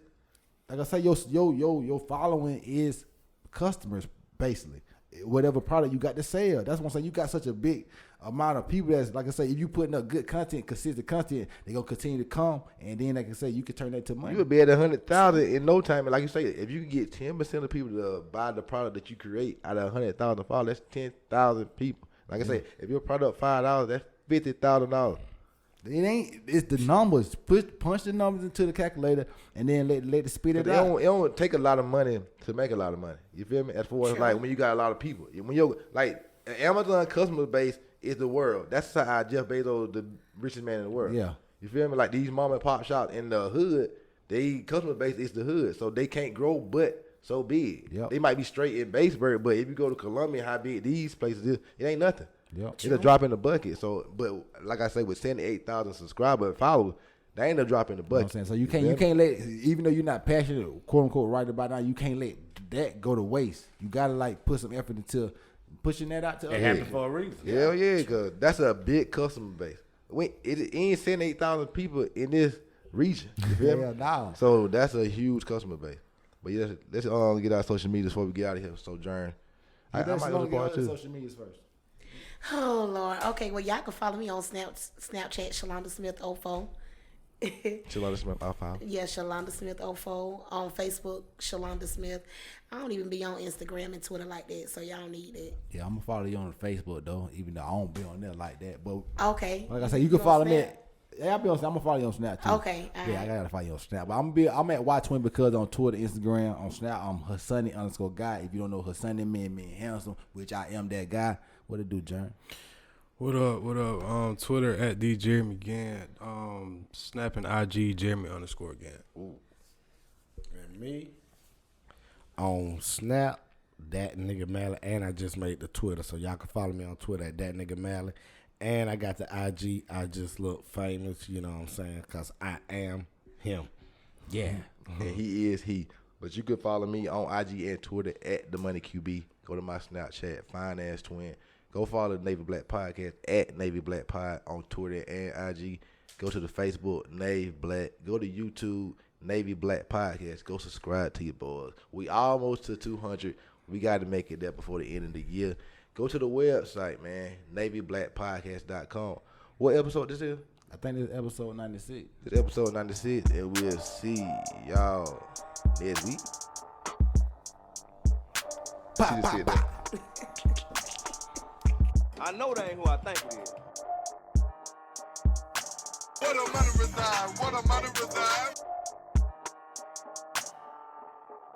like I say, your following is customers basically. Whatever product you got to sell. That's what I'm saying. You got such a big amount of people that's like I say, if you putting up good content, consistent content, they gonna continue to come, and then like I say, you can turn that to money. You would be at 100,000 in no time. And like you say, if you can get 10% of people to buy the product that you create out of 100,000 followers, that's 10,000 people. Like I say, if your product $5, that's $50,000. It ain't. It's the numbers. Punch the numbers into the calculator, and then let it spit it out. It don't take a lot of money to make a lot of money. You feel me? As far as like when you got a lot of people, when you're like Amazon customer base is the world. That's how Jeff Bezos, the richest man in the world. Yeah. You feel me? Like these mom and pop shops in the hood, they customer base is the hood, so they can't grow but so big. Yep. They might be straight in Baseburg, but if you go to Columbia, how big these places is, it ain't nothing. Yep. It'll drop in the bucket. So, but like I say, with 78,000 subscribers and followers, they ain't no drop in the bucket. You know what I'm saying? So you can't let, even though you're not passionate, quote unquote, right about now, you can't let that go to waste. You gotta like put some effort into pushing that out to it happened for a reason. Hell yeah, because that's a big customer base. It ain't 78,000 people in this region. You feel me? Nah. So that's a huge customer base. But yeah, let's get our social medias before we get out of here. Sojourn. I might go to part 2. Social medias first. Oh Lord. Okay. Well, y'all can follow me on Snapchat, Shalunda Smith 04. Shalunda Smith 04. Yeah, Shalunda Smith 04 on Facebook. Shalunda Smith. I don't even be on Instagram and Twitter like that, so y'all need that. Yeah, I'm gonna follow you on Facebook though, even though I don't be on there like that. But okay, like I said, you can follow me. Yeah, I'm gonna follow you on Snap too. Okay, yeah, I gotta follow you on Snap. But I'm at Y20 because on Twitter, Instagram, on Snap, I'm Hassani_guy. If you don't know Hassani, mean handsome, which I am that guy. What it do, Jern? What up? Twitter at D Jeremy Gann. Snap and IG Jeremy_Gann. Ooh. And me on Snap, that nigga Mally, and I just made the Twitter, so y'all can follow me on Twitter at that nigga Mally. And I got the IG. I just look famous, you know what I'm saying? Because I am him. Yeah. And he is he. But you can follow me on IG and Twitter at TheMoneyQB. Go to my Snapchat, Fine Ass Twin. Go follow the Navy Black Podcast at Navy Black Pod on Twitter and IG. Go to the Facebook, Navy Black. Go to YouTube, Navy Black Podcast. Go subscribe to your boys. We almost to 200. We got to make it there before the end of the year. Go to the website, man, NavyBlackPodcast.com. What episode this is? I think this is episode 96. It's episode 96, and we'll see y'all next week. I know that ain't who I think it is. What a money reside, what a money reside.